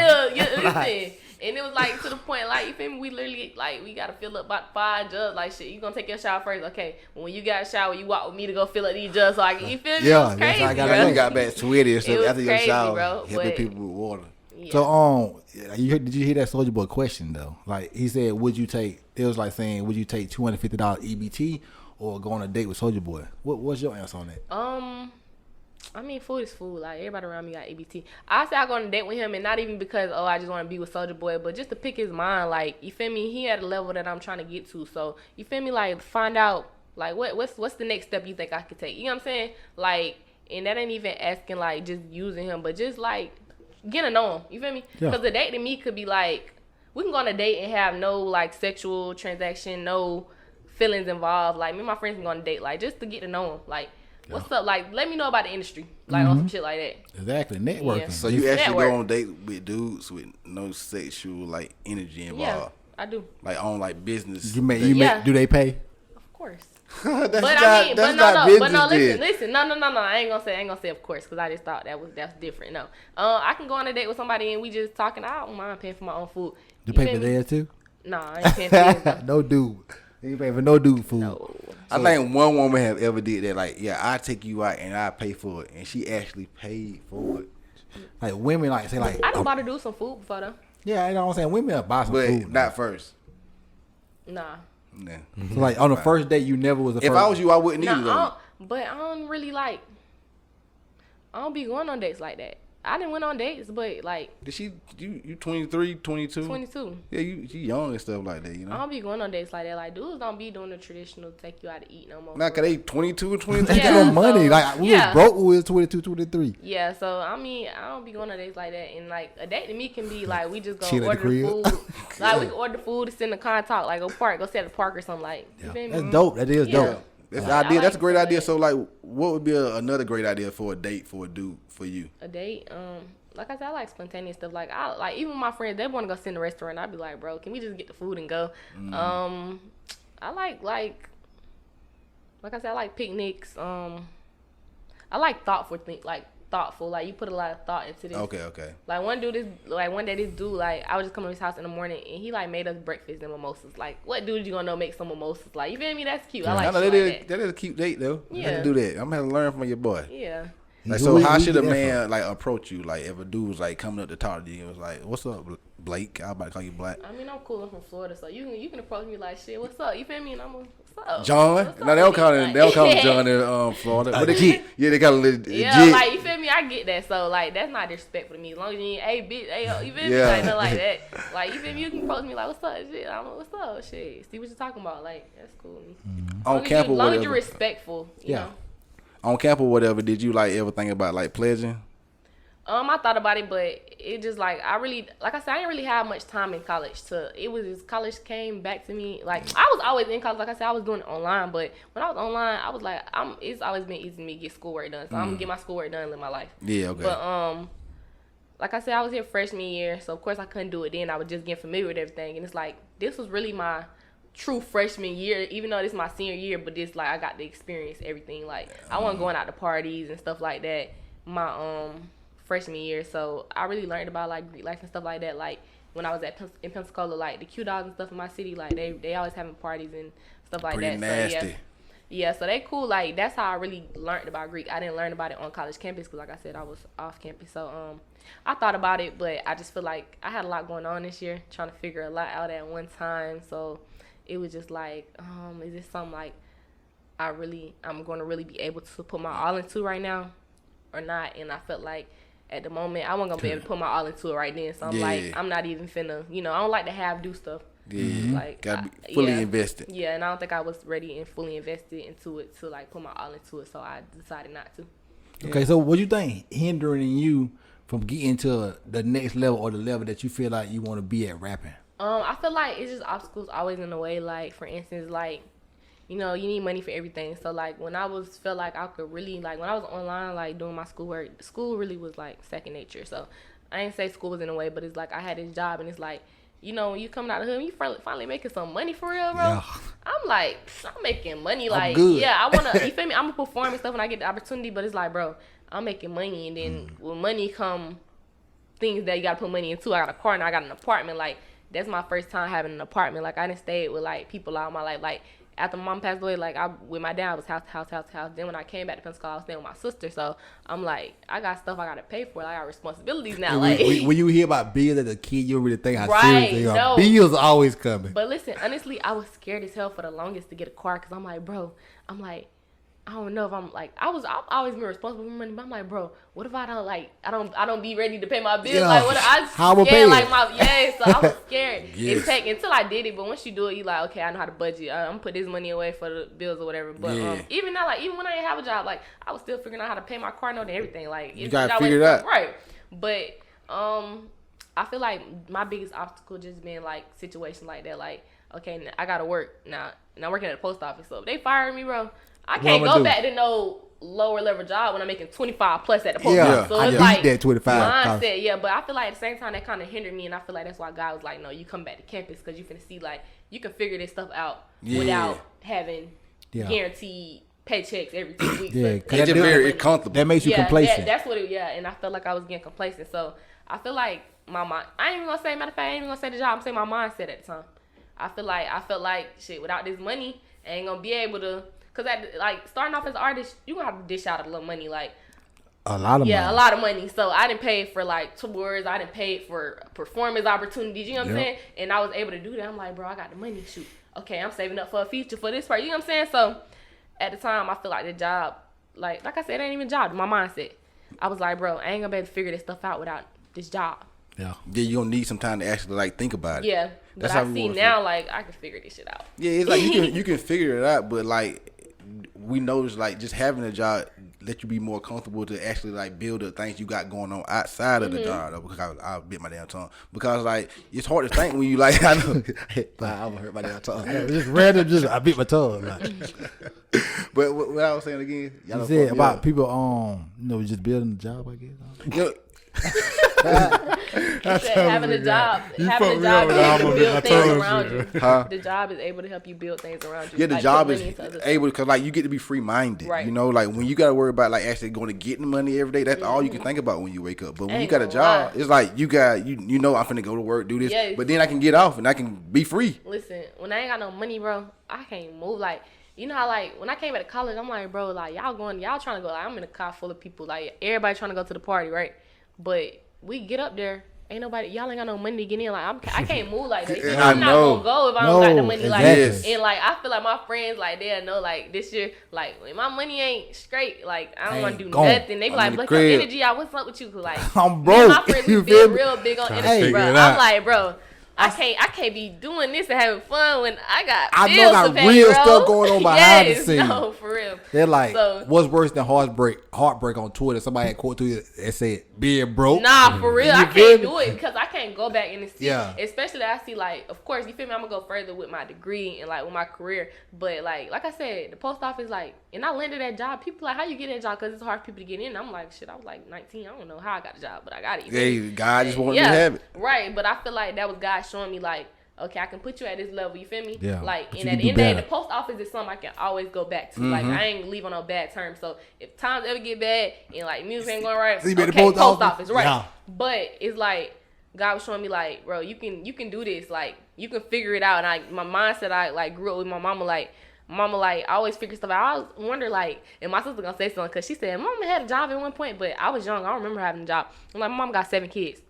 Listen. And it was like to the point, like you feel me? We literally like we gotta fill up about 5 jugs. Like shit, you gonna take your shower first? Okay. When you got a shower, you walk with me to go fill up these jugs. So you feel me? Yeah, it was crazy, bro. You got back sweaty and stuff after your crazy, shower, bro, helping people with water. Yeah. So did you hear that Soulja Boy question though? Like he said, would you take $250 EBT or go on a date with Soulja Boy? What's your answer on that? I mean, food is food. Like, everybody around me got EBT. I say I go on a date with him, and not even because, I just want to be with Soulja Boy, but just to pick his mind. Like, you feel me? He at a level that I'm trying to get to. So, you feel me? Like, find out, like, what's the next step you think I could take? You know what I'm saying? Like, and that ain't even asking, like, just using him, but just, like, getting to know him. You feel me? Because the date to me could be, like, we can go on a date and have no, like, sexual transaction, no feelings involved. Like, me and my friends can go on a date, like, just to get to know him. Like, what's up? Like, let me know about the industry. Like, on some shit like that. Exactly. Networking. Yeah. So you actually go on date with dudes with no sexual, like, energy involved? Yeah, I do. Like, on, like, business. Do they pay? Of course. Listen. No, I ain't gonna say of course, because I just thought that's different. No. I can go on a date with somebody and we just talking. I don't mind paying for my own food. You pay for theirs too? Nah, I ain't paying for theirs. No dude. You pay for no dude food. No. I think one woman have ever did that. Like, yeah, I take you out and I pay for it, and she actually paid for it. Like women, like say like. I done bought a dude some food before though. Yeah, you know what I'm saying. Women will buy some But food, not first. Nah. Nah. So like on the first date, you never was the first. If I was you, I wouldn't either. But I don't really like. I don't be going on dates like that. I didn't went on dates, but like. Did she? You 23, 22? 22. Yeah, you young and stuff like that, you know. I don't be going on dates like that. Like dudes don't be doing the traditional take you out to eat no more. Nah, cause they 22 and 23. They got no money. Like we was broke when we was 22, 23. Yeah, so I mean, I don't be going on dates like that. And like a date to me can be like we just go Chill at order the food. Like we can order food, sit in the car and talk. Like go sit at the park or something. Like you feel me? That's dope. That is dope. That's an idea. That's a great idea. So like, what would be another great idea for a date for a dude for you? A date, like I said, I like spontaneous stuff. Like I like even my friends, they want to go sit in the restaurant. I'd be like, bro, can we just get the food and go? I like I said, I like picnics. I like thoughtful. Like you put a lot of thought into this. Okay. Like one day this dude, like I was just coming to his house in the morning and he like made us breakfast and mimosas. Like what dude you gonna know make some mimosas? Like you feel me? That's cute. I like shit that is a cute date though. Yeah. You have to do that. I'm gonna have to learn from your boy. Yeah. Like, so how should a man like approach you? Like if a dude was like coming up to talk to you and was like, "What's up, Blake?" I'm about to call you Blaque. I mean, I'm cool. I'm from Florida, so you can approach me like, "Shit, what's up?" You feel me? And I'm like, "What's up, John?" What's No, they don't call him. They don't call him John in Florida. But they call him yeah, like you feel me? I get that. So like that's not disrespectful to me. As long as you ain't, hey bitch, hey, you feel me? Like nothing like that. Like you feel me? You can approach me like, "What's up, shit?" I'm like, "What's up, shit?" See what you're talking about. Like that's cool. On camp or whatever. As long as you're respectful, you know. On camp or whatever, did you like ever think about like pledging? I thought about it, but it just like I said, I didn't really have much time in college. College came back to me. Like I was always in college. Like I said, I was doing it online, but when I was online, I was like, it's always been easy for me to get schoolwork done. So I'm gonna get my schoolwork done and live my life. Yeah, okay. But like I said, I was here freshman year, so of course I couldn't do it then. I was just getting familiar with everything, and it's like this was really my true freshman year, even though this is my senior year. But this like I got to experience everything. Like I wasn't going out to parties and stuff like that. My freshman year, so I really learned about like Greek life and stuff like that. Like when I was in Pensacola, like the Q dogs and stuff in my city, like they always having parties and stuff like Pretty that. Nasty. So yeah, so they cool. Like that's how I really learned about Greek. I didn't learn about it on college campus because, like I said, I was off campus. So I thought about it, but I just feel like I had a lot going on this year, trying to figure a lot out at one time. So it was just like, is this something like I'm going to really be able to put my all into right now or not? And I felt like at the moment, I wasn't going to be able to put my all into it right then. So I'm like, I'm not even finna, I don't like to do stuff. Yeah, like gotta be fully invested. Yeah, and I don't think I was ready and fully invested into it to like put my all into it. So I decided not to. Okay, so what you think hindering you from getting to the next level or the level that you feel like you want to be at rapping? I feel like it's just obstacles always in the way. Like for instance, like you need money for everything. So like when I felt like I could really like when I was online like doing my schoolwork, school really was like second nature. So I ain't say school was in the way, but it's like I had this job and it's like, when you coming out of the hood, you finally making some money for real, bro. Yeah. I'm like, I'm making money. Like, good. yeah, I want to, you feel me? I'm going to perform and stuff when I get the opportunity, but it's like, bro, I'm making money. And then with money come things that you got to put money into. I got a car and I got an apartment. Like, that's my first time having an apartment. Like, I didn't stay with, like, people all my life. Like, after my mom passed away, like, with my dad, I was house. Then when I came back to Pensacola, I was staying with my sister. So I'm like, I got stuff I got to pay for. Like, I got responsibilities now. Like, when you hear about bills as a kid, you really think how right, serious they are. no. Bills are always coming. But listen, honestly, I was scared as hell for the longest to get a car because I'm like, bro, I don't know if I'm like, I've always been responsible for money, but I'm like, bro, what if I don't like, I don't be ready to pay my bills? Yeah. Like, what? How will scared, pay like it? so I was scared. Yes. Until I did it, but once you do it, you like, okay, I know how to budget. I'm gonna put this money away for the bills or whatever. But even now, like, even when I didn't have a job, like, I was still figuring out how to pay my car note and everything. Like, you gotta figure it out, right? But I feel like my biggest obstacle just being like situations like that. Like, okay, I gotta work now, and I'm working at the post office. So if they fire me, bro, I can't go back to no lower level job when I'm making 25 plus at the post office. So it's like that 25 mindset. Yeah, but I feel like at the same time that kind of hindered me, and I feel like that's why God was like, no, you come back to campus because you finna see like you can figure this stuff out without having guaranteed paychecks every 2 weeks. Yeah, it's just very comfortable. That makes you complacent. That's what and I felt like I was getting complacent. So I feel like my mind, I ain't even gonna say, matter of fact, I ain't even gonna say the job, I'm saying my mindset at the time. I felt like shit, without this money, I ain't gonna be able to, cause like starting off as an artist, you gonna have to dish out a little money, like a lot of money. Yeah, a lot of money. So I didn't pay for like tours, I didn't pay for performance opportunities, you know what I'm saying? And I was able to do that. I'm like, bro, I got the money, shoot. Okay, I'm saving up for a future for this part, you know what I'm saying? So at the time, I feel like the job, like I said, it ain't even a job, my mindset. I was like, bro, I ain't gonna be able to figure this stuff out without this job. Yeah, you gonna need some time to actually like think about it. Yeah, but I see now, like I can figure this shit out. Yeah, it's like you can figure it out, but like we notice like just having a job let you be more comfortable to actually like build the things you got going on outside of the job. Though, because I bit my damn tongue. Because like it's hard to think when you like I know I almost hurt my damn tongue. Just random, I bit my tongue. Like. But what I was saying again, you said about people just building a job, I guess. You know, having a job is able to build things around you. The job is able to help you build things around you. Yeah, the like, job is able because like you get to be free minded. Right. You know, like when you got to worry about like actually going to get the money every day, that's all you can think about when you wake up. But when you got a job, it's like you got you know I'm finna go to work, do this, but then I can get off and I can be free. Listen, when I ain't got no money, bro, I can't move. Like, you know how like when I came back to college, I'm like, bro, like y'all trying to go. Like, I'm in a car full of people, like everybody trying to go to the party, right? But we get up there, ain't nobody, y'all ain't got no money to get in. Like I can't move like that. I'm not gonna go if I don't got the money. Like, and like I feel like my friends like they'll know like this year, like when my money ain't straight, like I don't want to do nothing. They be like, "Blaque, your energy, what's up with you?" Cause like I'm broke. My friends be real big on energy, bro. I'm like, bro, I can't be doing this and having fun when I got I bills know to got pay, real bro. stuff going on behind the Yes, scenes. no, for real. They're like, So- what's worse than heartbreak on Twitter? Somebody had quote to you and said, being broke. Nah, for real, I You feel can't me? do it because I can't go back and see. Yeah. Especially that I see, like, of course, you feel me? I'm gonna go further with my degree and like with my career. But like I said, the post office, like, and I landed that job. People like, how you get that job? Because it's hard for people to get in. I'm like, shit, I was like 19. I don't know how I got the job, but I got it. You feel me? Hey, God just wanted me to have it. Right, but I feel like that was God showing me, like, okay, I can put you at this level, you feel me? Yeah, Like, but and you at can the do end of the day, better. the post office is something I can always go back to. Like, I ain't leave on no bad terms. So, if times ever get bad and, like, music ain't going right, So you made okay, the post office? right. Yeah. But it's like, God was showing me, like, bro, you can do this. Like, you can figure it out. And my mindset, I, like, grew up with my mama, like, I always figure stuff out. I always wonder, like, and my sister gonna say something, because she said, Mama had a job at one point, but I was young. I don't remember having a job. I'm like, my mom got 7 kids.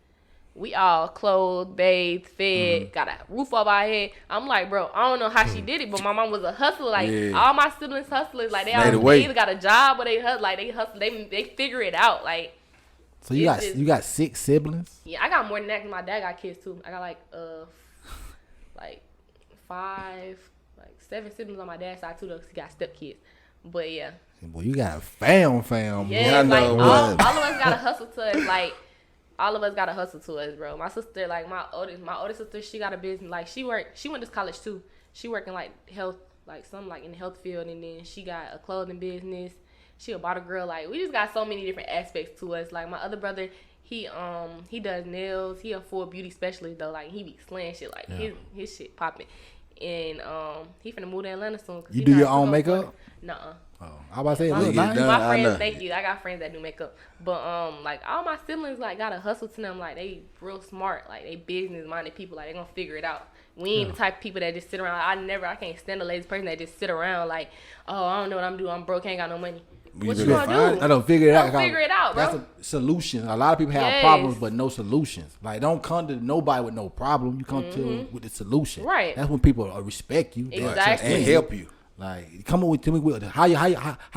We all clothed, bathed, fed, got a roof over our head. I'm like, bro, I don't know how she did it, but my mom was a hustler. Like, all my siblings hustlers. Like, they either got a job or they hustle. They figure it out. Like, So you got 6 siblings? yeah, I got more than that because my dad got kids too. I got like 7 siblings on my dad's side too, though, because he got step kids. But yeah. Boy, you got fam. Yeah, I like know, all of us gotta hustle to us. Like, all of us gotta hustle to us, bro. My sister, like my oldest sister, she got a business. Like, she went to college too. She working like health, like something like in the health field, and then she got a clothing business. She a bottle girl. Like, we just got so many different aspects to us. Like, my other brother, he does nails. He a full beauty specialist though. Like, he be slaying shit. Like, his shit popping. And he finna move to Atlanta soon. You do your own makeup? Nuh-uh. Oh, I about to say, Well, look, you nice. done. My I friends, know. thank you. I got friends that do makeup, but like all my siblings, like, got a hustle to them. Like, they real smart. Like, they business minded people. Like, they gonna figure it out. We ain't the type of people that just sit around. I can't stand a lazy person that just sit around like, oh, I don't know what I'm doing. I'm broke, ain't got no money. What you gonna do? I don't figure it out. Figure it out, bro. That's a solution. A lot of people have Yes. problems, but no solutions. Like, don't come to nobody with no problem. You come to them with the solution. Right. That's when people respect you. Exactly. And help you. Like, come on to me with how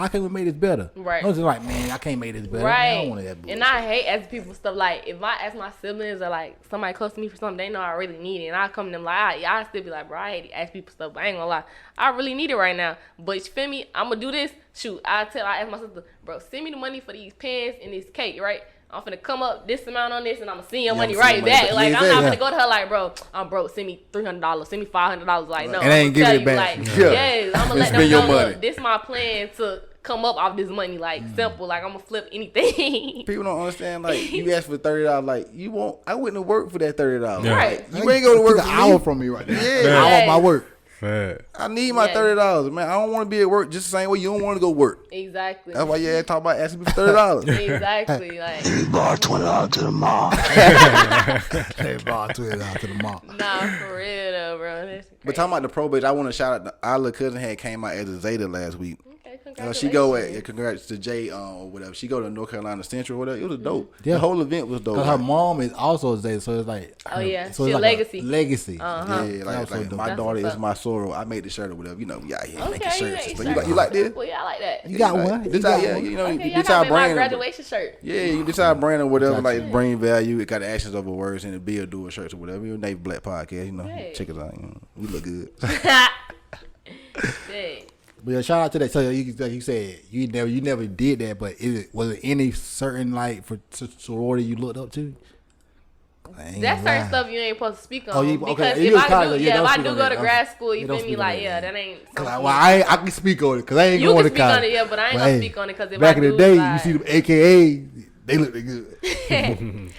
can we make this better? Right. I was just like, man, I can't make this better. Right. I don't want that bullshit. And I hate asking people stuff. Like, if I ask my siblings or like somebody close to me for something, they know I really need it. And I come to them like, I still be like, bro, I hate to ask people stuff, but I ain't gonna lie, I really need it right now. But you feel me? I'm gonna do this. Shoot, I ask my sister, bro, send me the money for these pants and this cake, right? I'm finna come up this amount on this, and I'm gonna send your money right back. Like, I'm not gonna go to her like, bro, I'm broke. Send me $300. Send me $500. Like, no. And they ain't I'ma giving tell it you, back. Like, Yeah. yes, I'm gonna let them Spend your know. money. Look, this my plan to come up off this money. Like, simple. Like, I'm gonna flip anything. People don't understand. Like, you ask for $30, like, you won't. I wouldn't have worked for that $30. Yeah. Right. You ain't go to work Took for an hour me. from me right now. Yeah. I want my work. Fat. I need my Yes. $30, man. I don't want to be at work just the same way you don't want to go work. Exactly. That's why you talk about asking me for $30. Exactly. Like, Borrow $20 to the mall. They brought $20 to the mall. nah, for real though, bro. That's crazy. But talking about the probation, I want to shout out our little cousin had came out as a Zeta last week. Okay, She go congratulations. at congrats to Jay or whatever. She go to North Carolina Central or whatever. It was dope. Yeah. The whole event was dope. Cause her mom is also Zay, so it's like, Oh, yeah. so She it's a like legacy. legacy. Yeah, That like was so dope. my That's daughter what's is up. my sorrow. I made the shirt or whatever. You know, we out here making Okay, shirts. you But ain't you like this? Well, yeah, I like that. You got Like, one. This You got how, yeah, one. you know, Okay, y'all this our got my brand. graduation shirt. Yeah, this our brand or whatever. Gotcha. Like bring value. It got the actions over words and the bill doing shirts or whatever. Your name Black Podcast. You know, Hey. check us out. You know, we look good. Dang. But yeah, shout out to that. So like you said, you never did that. But was it any certain like for sorority you looked up to? That's certain stuff you ain't supposed to speak on. Oh, you- because okay. You if was I college, do, yeah, if don't I speak do on go that. to grad school, you Don't feel me? speak on Like, that. yeah, that ain't something. Well, I can speak on it because I ain't You going can to speak on college. it, yeah, but I ain't But gonna hey, speak on it because if back I in the do, day, like, you see them AKA, they look good.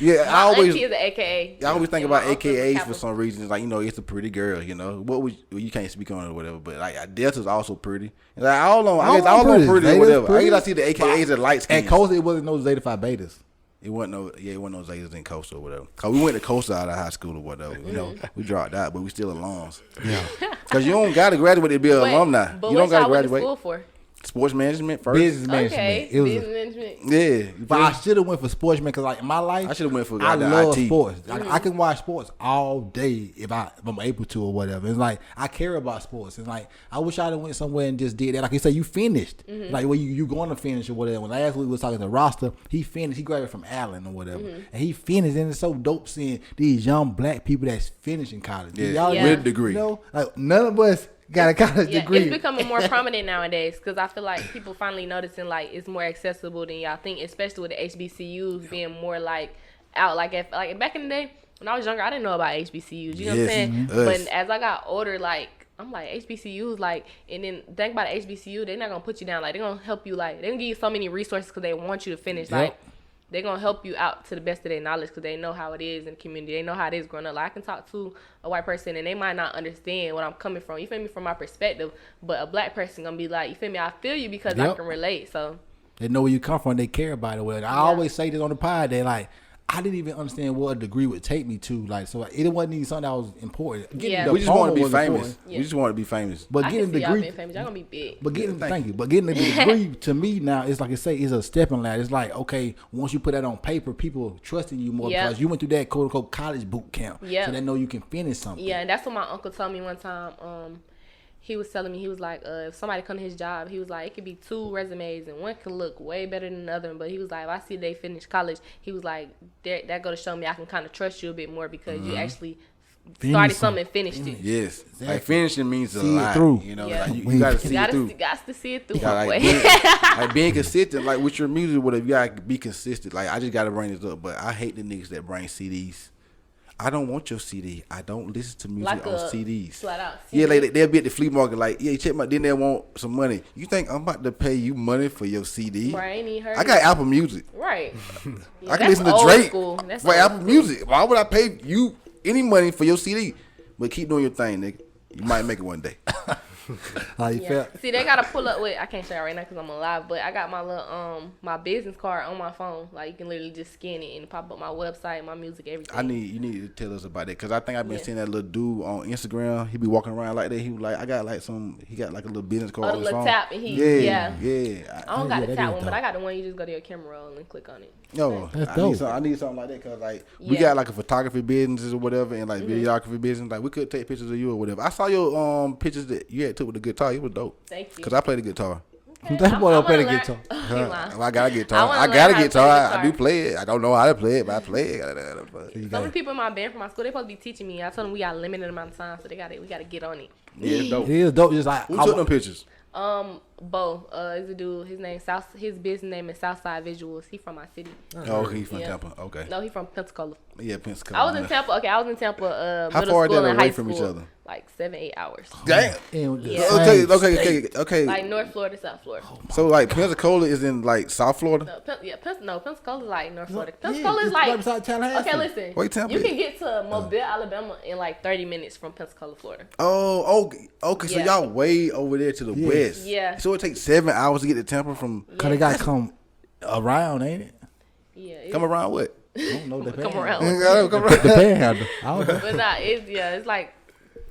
Yeah, I my always. auntie is an AKA. I always think And my about uncle is a AKAs for Kappa. some reason. It's like, you know, it's a pretty girl, you know. What would you can't speak on it or whatever, but like Delta's also pretty. It's like all on, I guess all on pretty or Zeta's whatever. pretty. I guess I see the AKAs at light skin. At Coastal, it wasn't no Zeta Phi Betas. It wasn't no Zetas in Coastal or whatever. Cause we went to Coastal out of high school or whatever. You know, we dropped out, but we still alums. Yeah. Cause you don't gotta graduate to be an alumni. But You don't what y'all gotta went to graduate. school for? sports management first. Business management. Okay, It was business management. Yeah, but I should have went for sports man because like in my life, I should have went for I love IT. sports. Like, I can watch sports all day if I'm able to or whatever. It's like I care about sports. It's like I wish I'd have went somewhere and just did that. Like you say, you finished. Like well, you going to finish or whatever. When last week we was talking to Roster, he finished. He graduated from Allen or whatever, and he finished. And it's so dope seeing these young black people that's finishing college. Yeah, Y'all with a degree. You know, like none of us got a college Yeah, degree. it's becoming more prominent nowadays because I feel like people finally noticing like it's more accessible than y'all think, especially with the HBCUs being more like out. Like back in the day when I was younger, I didn't know about HBCUs. You know what I'm saying? But as I got older, like I'm like HBCUs, like, and then think about the HBCU, they're not gonna put you down. Like they're gonna help you. Like they're gonna give you so many resources because they want you to finish. Like they're going to help you out to the best of their knowledge because they know how it is in the community. They know how it is growing up. Like, I can talk to a white person and they might not understand what I'm coming from. You feel me? From my perspective. But a black person going to be like, you feel me? I feel you because I can relate. So they know where you come from. They care about it. Well, I always say this on the pod. They like, I didn't even understand what a degree would take me to. Like, so it wasn't even something that was important. We just want to be famous. We just want to be famous. But I getting can see a degree, y'all being famous. Y'all gonna be big. But getting thank you. But getting a degree to me now, it's like I say, is a stepping ladder. It's like, okay, once you put that on paper, people trusting you more because you went through that quote unquote college boot camp. So they know you can finish something. Yeah, and that's what my uncle told me one time. He was telling me, he was like, if somebody come to his job, he was like, it could be 2 resumes and one could look way better than the other. But he was like, if I see they finish college, he was like, that go to show me I can kind of trust you a bit more because you actually started something and finished it. Yes. Exactly. Like finishing means a see lot. It through. You know, like you got to see it through. You got to see it through. Like being consistent, like with your music, whatever, you got to be consistent. Like I just got to bring this up, but I hate the niggas that bring CDs. I don't want your CD. I don't listen to music like on CDs. Flat out. CD. Yeah, like they'll be at the flea market like, yeah, check my, then they want some money. You think I'm about to pay you money for your CD? Right, ain't even heard I got Apple Music. Right. Yeah, I can listen to Drake for Apple Music. Why would I pay you any money for your CD? But keep doing your thing, nigga. You might make it one day. How you felt? See, they gotta pull up with. I can't show you right now because I'm alive. But I got my little my business card on my phone. Like you can literally just scan it and pop up my website, my music, everything. You need to tell us about that because I think I've been seeing that little dude on Instagram. He be walking around like that. He was like, he got like a little business card. Oh, the little tap and yeah. I don't got the tap one, but I got the one you just go to your camera roll and click on it. No, that's dope. I need something like that because like we got like a photography business or whatever and like videography business. Like we could take pictures of you or whatever. I saw your pictures that you had took with the guitar. You was dope. Thank you. Because I play the guitar. Okay. That boy don't play the guitar. I got a guitar. I got a guitar. I do play it. I don't know how to play it, but I play it. Some of the people in my band from my school, they supposed to be teaching me. I told them we got a limited amount of time, so we got to get on it. Yeah, it's dope. It is dope. Just like Who took them pictures? Bo, is a dude. His business name is Southside Visuals. He from my city. Oh, he's from Tampa. Okay. No, he from Pensacola. Yeah, Pensacola. I was in Tampa. Okay, I was in Tampa. How middle far are school they and away high from school, each other? Like 7-8 hours. Damn. Yeah. Okay. Like North Florida, South Florida. So like Pensacola is in like South Florida. Pensacola is like North Florida. Pensacola is like okay. Listen, Wait, Tampa. You can get to Mobile, Alabama in like 30 minutes from Pensacola, Florida. Oh, okay. So y'all way over there to the west. Yeah. So it takes 7 hours to get to Tampa from. Cause they gotta come around, ain't it? Yeah. Come around what? I don't know. Come around. The panhandle. I don't know. But nah, it's like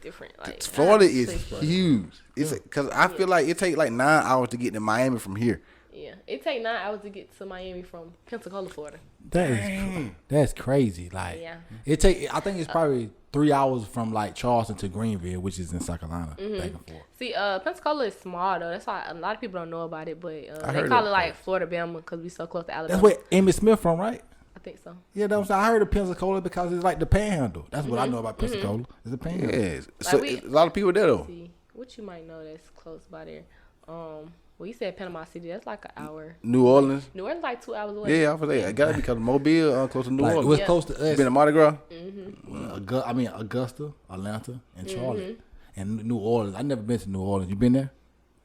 different. Like Florida is huge. It's because I feel like it take like 9 hours to get to Miami from here. Yeah, it take 9 hours to get to Miami from Pensacola, Florida. That's crazy. Like it take. I think it's probably 3 hours from like Charleston to Greenville, which is in South Carolina, back and forth. See, Pensacola is small though. That's why a lot of people don't know about it. But they call it like Florida Bama because we so close to Alabama. That's where Emmitt Smith from, right? I think so. Yeah, that's what I heard of Pensacola because it's like the Panhandle. That's what I know about Pensacola. It's a Panhandle. Yeah. So a lot of people there though. See, what you might know that's close by there. Well, you said Panama City. That's like an hour. New Orleans. New Orleans like 2 hours away. Yeah, I was like, I gotta be because Mobile close to New Orleans. What's close to us? You been to Mardi Gras? Augusta, Atlanta, and Charlotte, and New Orleans. I've never been to New Orleans. You been there?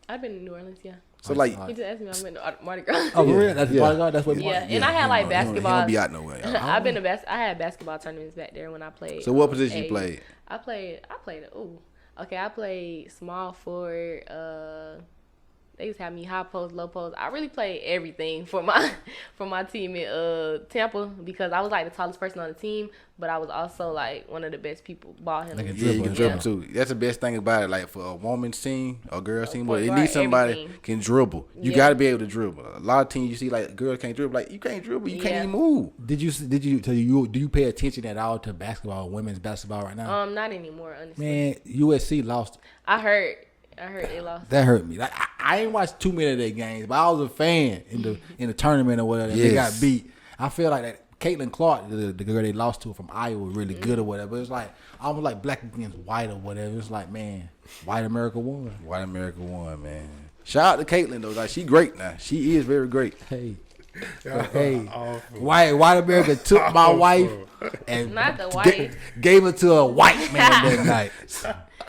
I've been to New Orleans. Yeah. So like, He just asked me. I went to Mardi Gras. oh, for real? That's Mardi Gras. That's what. Yeah, and I had like basketball. He don't be out nowhere. I've been to I had basketball tournaments back there when I played. So what position you played? I played. I played small forward. they used to have me high post, low post. I really played everything for my team in Tampa because I was like the tallest person on the team, but I was also like one of the best people ball handlers. Yeah, you can dribble too. That's the best thing about it. Like for a woman's team or girls team, point it guard, needs somebody everything. can dribble. You got to be able to dribble. A lot of teams you see like girls can't dribble. Like you can't dribble, you can't even move. Do you pay attention at all to basketball, women's basketball right now? Not anymore, honestly. Man, USC lost. I heard they lost. That hurt me. Like I ain't watched too many of their games, but I was a fan in the tournament or whatever. They got beat. I feel like that. Caitlin Clark, the girl they lost to from Iowa, was really good or whatever. It's like almost like black against white or whatever. It's like, man, white America won. White America won, man. Shout out to Caitlin though. Like she great now. She is very great. Hey, white America took my wife and Not the wife. gave her to a white man that night.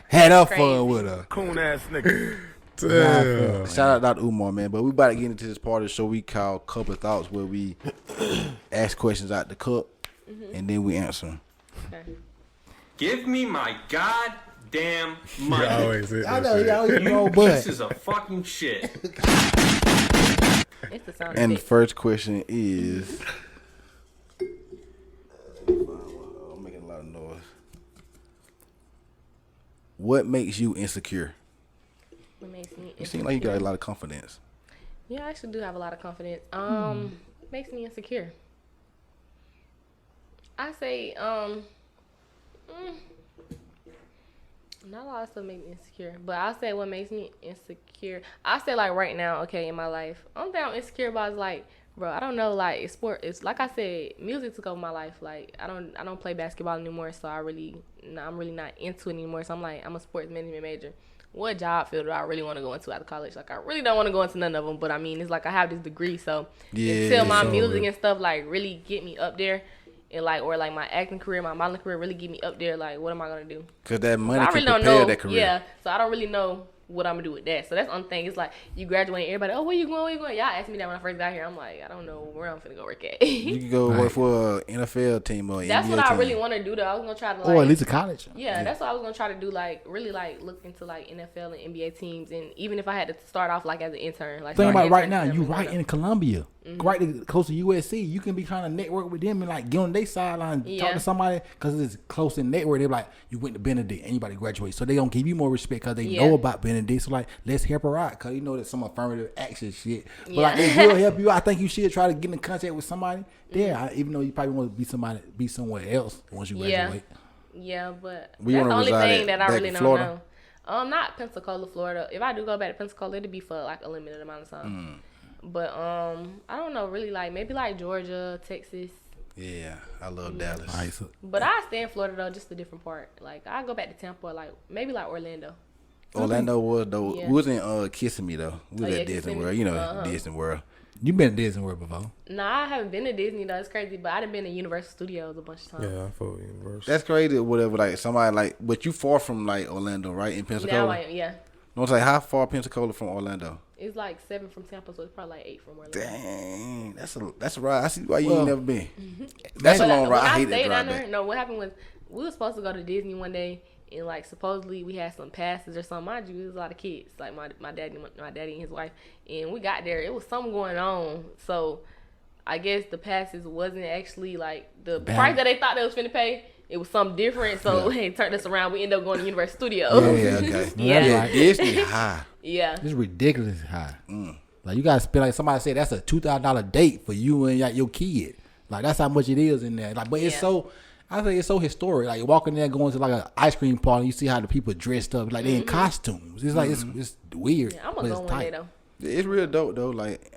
Had her fun with her. Coon ass nigga. Shout out Dr. Umar, man. But we about to get into this part of the show we call Couple of Thoughts, where we ask questions out the cup and then we answer them. Okay. Give me my goddamn money. You always hit I that know, shit. y'all you know, but This is a fucking shit. It's the sound And the effect. first question is, I'm making a lot of noise. What makes you insecure? What makes me You seem like you got a lot of confidence. Yeah, I actually do have a lot of confidence. Makes me insecure. I say, not a lot of stuff makes me insecure, but I'll say what makes me insecure. I say like right now, okay, in my life, only thing I'm insecure about is like, bro, I don't know, like it's sport. It's like I said, music took over my life. Like I don't play basketball anymore, so I'm really not into it anymore. So I'm like, I'm a sports management major. What job field do I really want to go into after college? Like I really don't want to go into none of them, but I mean, it's like I have this degree, so until my music and stuff like really get me up there. And like, or like my acting career, my modeling career really get me up there. Like, what am I gonna do? Cause that money I can really don't prepare know. that career. Yeah, so I don't really know what I'm gonna do with that. So that's the only thing. It's like you graduate, everybody, oh, where you going? Where you going? Y'all asked me that when I first got here. I'm like, I don't know where I'm finna go work at. You can go work for an NFL team or That's NBA what I team. really want to do though. I was gonna try to like, or at least a college. yeah, that's what I was gonna try to do. Like really like look into like NFL and NBA teams, and even if I had to start off like as an intern, like Think start about right interning now, and you stuff, right in Columbia, right close to USC. You can be trying to network with them and like get on their sideline, talk Yeah. to somebody because it's close in network. They're like, you went to Benedict, anybody graduate, so they gonna give you more respect because they know about Benedict. So like, let's help her out because you know that some affirmative action shit. But like, it will help you. I think you should try to get in contact with somebody there, even though you probably want to be somewhere else once you graduate. Yeah, but We that's wanna the only reside thing at- that I back really in don't Florida? know. Not Pensacola, Florida. If I do go back to Pensacola, it'll be for like a limited amount of time. But I don't know, really like maybe like Georgia, Texas. Yeah, I love Dallas. All right, so But I stay in Florida though, just a different part. Like I go back to Tampa, like maybe like Orlando. Orlando was though. Yeah. We wasn't Kissing Me though. We was Oh, yeah, at Disney Kissing Me. World. You know Disney World. you been to Disney World before? Nah, I haven't been to Disney though. It's crazy, but I done been to Universal Studios a bunch of times. Yeah, I feel universal. That's crazy or whatever. Like somebody like, but you far from like Orlando, right? In Pensacola. Now I am, yeah. No, it's like how far Pensacola from Orlando? It's like 7 from Tampa, so it's probably like 8 from Orlando. Dang, that's a ride. I see why you Well, ain't never been. That's a But long when ride. I hate that stayed drive down there, back. no, what happened was we were supposed to go to Disney one day, and like supposedly we had some passes or something. Mind you, it was a lot of kids, like my daddy and his wife, and we got there. It was something going on, so I guess the passes wasn't actually like the price that they thought they was finna pay. It was something different, so they turned us around. We ended up going to Universal Studios. Yeah, okay. Yeah. Disney high. Yeah. It's ridiculous high. Like you gotta spend like somebody said that's a $2,000 date for you and your kid. Like that's how much it is in there. Like, but it's so. I think it's so historic. Like walking there, going to like an ice cream party, you see how the people dressed up, like they in costumes. It's like it's weird. Yeah, I'm but gonna it's go one day tight. though. It's real dope though. Like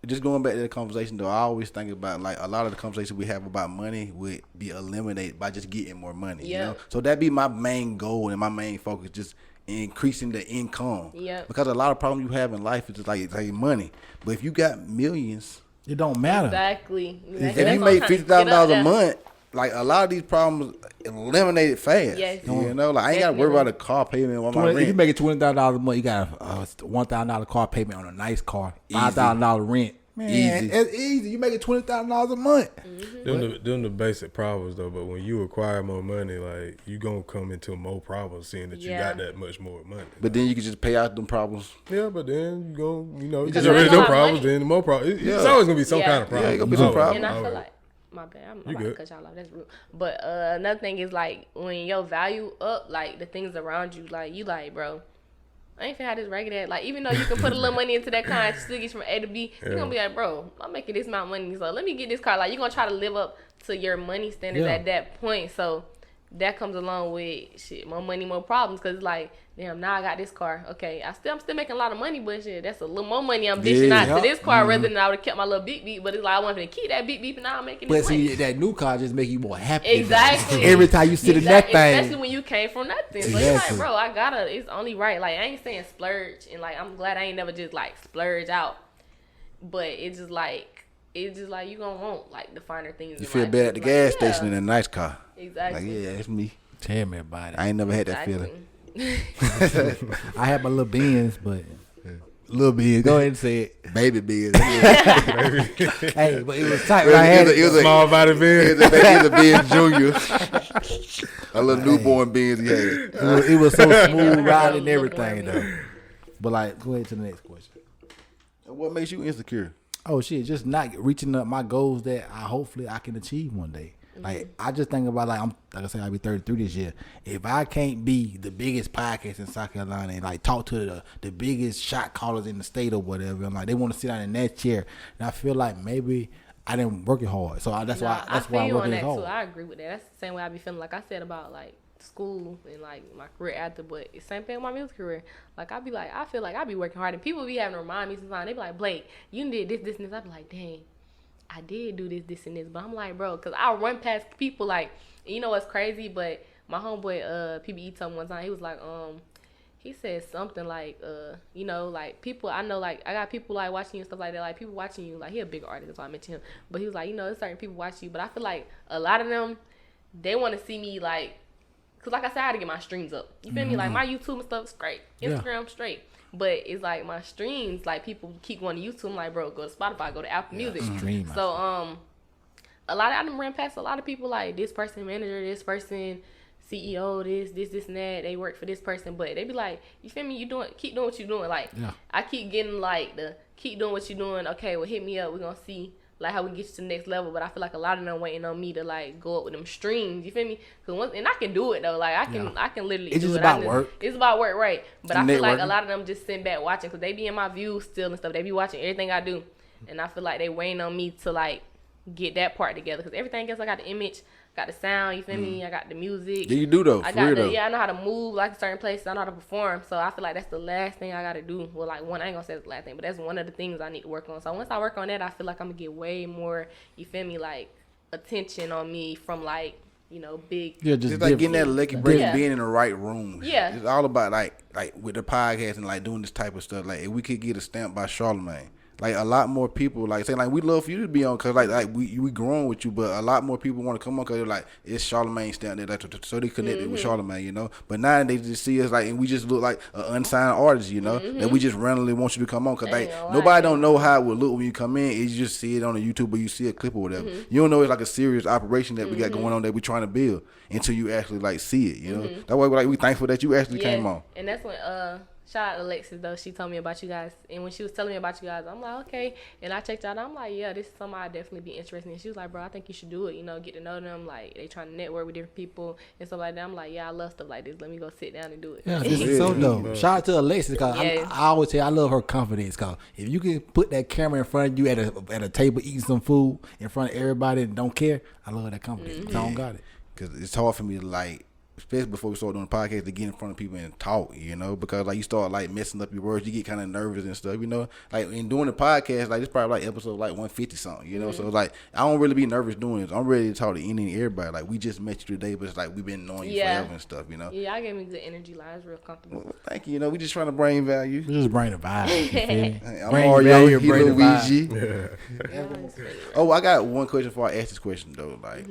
just going back to the conversation though, I always think about like a lot of the conversations we have about money would be eliminated by just getting more money. You Yeah. know, so that'd be my main goal and my main focus, just increasing the income. Yeah. Because a lot of problems you have in life is just like money. But if you got millions, It don't matter. Exactly. if That's you what I'm make trying to get $50,000 up a there. month, like a lot of these problems eliminated fast. Yes. You know, like I ain't got to worry Definitely. about a car payment or my 20, if you rent. make it $20,000 a month, you got a $1,000 car payment on a nice car, $5,000 rent. Man, Easy. it's easy. You making $20,000 a month. Them the basic problems though, but when you acquire more money, like you gonna come into more problems seeing that you got that much more money. But then you can just pay out them problems. Yeah, but then you just get rid of them gonna have problems, money. then the more problems. It's always gonna be some kind of problem. Yeah, it gonna be some problem. And I feel like, my bad, I'm about to good. cut y'all off. That's rude. But another thing is like when your value up, like the things around you, like you like, bro, I ain't finna have this ragged ass. Like even though you can put a little money into that car and still get from A to B, you're gonna be like, bro, I'm making this amount of money, so let me get this car. Like you're gonna try to live up to your money standards at that point. So that comes along with shit, more money, more problems. Cause it's like, damn, now I got this car. Okay, I'm still making a lot of money, but shit, that's a little more money I'm dishing out to this car rather than I would have kept my little beep beep. But it's like I wanted to keep that beep beep, and now I'm making this money. But see, that new car just make you more happy. Exactly. Every time you sit in that thing. Especially when you came from nothing. So you're like, bro, it's only right. Like I ain't saying splurge, and like I'm glad I ain't never just like splurge out. But it's just like you gonna want like the finer things. You feel better at the gas station in a nice car. Exactly. Like, yeah, it's me. Tell me about it. I ain't never had that feeling. I had my little Benz, but little Benz. Go ahead and say it. Baby Benz. Hey, but it was tight when I had it. It was a Small body Benz. It was a Benz Junior. A little newborn Benz he had. It was so smooth riding and everything, though. But like, go ahead to the next question. What makes you insecure? Oh shit, just not reaching up my goals that hopefully I can achieve one day. Like I just think about like I said, I'll be 33 this year. If I can't be the biggest podcast in South Carolina and like talk to the biggest shot callers in the state or whatever, and like they want to sit down in that chair, and I feel like maybe I didn't work it hard. So that's why I work it hard. Too. I agree with that. That's the same way I be feeling. Like I said about like school and like my career after, but it's the same thing with my music career. Like I feel like I be working hard, and people be having to remind me sometimes. They be like, Blake, you did this, and this. I be like, dang, I did do this, and this. But I'm like, bro, because I run past people like, you know what's crazy? But my homeboy, PBE told me one time, he was like, he said something like, you know, like people, I know, like I got people like watching you and stuff like that. Like people watching you, like he a big artist, that's why I mentioned him. But he was like, you know, there's certain people watching you, but I feel like a lot of them, they want to see me like, cause like I said, I had to get my streams up. You feel me? Like my YouTube and stuff straight, Instagram straight. But it's like my streams, like people keep going to YouTube. I'm like, bro, go to Spotify, go to Apple Music. So a lot of I done ran past a lot of people like this person manager, this person CEO, this and that. They work for this person, but they be like, you feel me? Keep doing what you doing. Like I keep getting like keep doing what you doing. Okay, well hit me up. We're gonna see like how we get you to the next level. But I feel like a lot of them waiting on me to like go up with them streams. You feel me? And I can do it though. Like I can literally. It's do just it. about work. It's about work, right? But I feel like a lot of them just sitting back watching because they be in my views still and stuff. They be watching everything I do, and I feel like they waiting on me to like get that part together because everything else I got the image. Got the sound, you feel me? I got the music. Yeah, you do though. I know how to move like certain places. I know how to perform. So I feel like that's the last thing I gotta do. Well, like I ain't gonna say it's the last thing, but that's one of the things I need to work on. So once I work on that, I feel like I'm gonna get way more, you feel me, like attention on me from like, you know, big. Yeah, just it's like getting that lucky break and being in the right room. Yeah. It's all about like with the podcast and like doing this type of stuff. Like if we could get a stamp by Charlemagne. Like a lot more people like saying like we love for you to be on because like we growing with you, but a lot more people want to come on because they're like it's Charlemagne down there, like, so they connected with Charlemagne, you know. But now they just see us like and we just look like an unsigned artist, you know, that we just randomly want you to come on because like nobody don't know how it would look when you come in. You just see it on the YouTube or you see a clip or whatever. You don't know it's like a serious operation that we got going on that we trying to build until you actually like see it, you know. That's why we thankful that you actually came on. And that's when shout out to Alexis though. She told me about you guys, and when she was telling me about you guys, I'm like, okay. And I checked out. I'm like, yeah, this is something I'd definitely be interested in. She was like, bro, I think you should do it. You know, get to know them. Like they trying to network with different people and stuff like that. I'm like, yeah, I love stuff like this. Let me go sit down and do it. Yeah, this is so dope. Shout out to Alexis because I always say I love her confidence. Cause if you can put that camera in front of you at a table eating some food in front of everybody and don't care, I love that confidence. I don't got it. Cause it's hard for me to like. Especially before we start doing the podcast, to get in front of people and talk, you know, because like you start like messing up your words, you get kind of nervous and stuff, you know. Like in doing the podcast, like it's probably like episode like 150 something, you know. So like I don't really be nervous doing this. I'm ready to talk to any and everybody. Like we just met you today, but it's like we've been knowing you forever and stuff, you know. Yeah, I gave me good energy. Like it's real comfortable. Well, thank you. You know, we just trying to bring value. We just bring the vibe. You feel me? I'm Mario, he Luigi. Yeah. Oh, I got one question before I ask this question though. Like,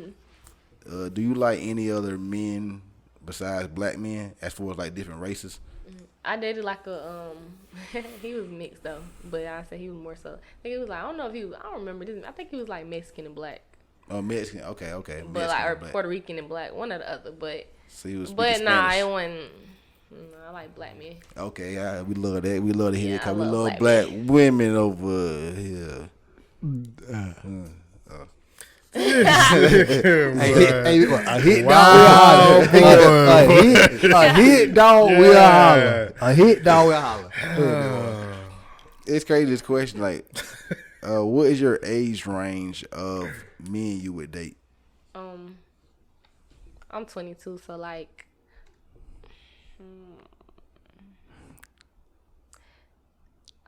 do you like any other men besides black men as far as like different races? I dated like a he was mixed though, but I said he was more so. I think he was like, I don't know if he was. I don't remember this. I think he was like Mexican and black. Oh, Mexican. Okay. But Mexican like or black. Puerto Rican and black, one or the other. But So he was but speaking nah, Spanish. it wasn't. I like black men. Okay, yeah, we love that. We love to hear Yeah, it because I we love love black black women over here. Hey, a hit dog, we a hit dog, we holler. A hit dog, we holler. It's crazy this question. Like, what is your age range of men you would date? I'm 22, so like,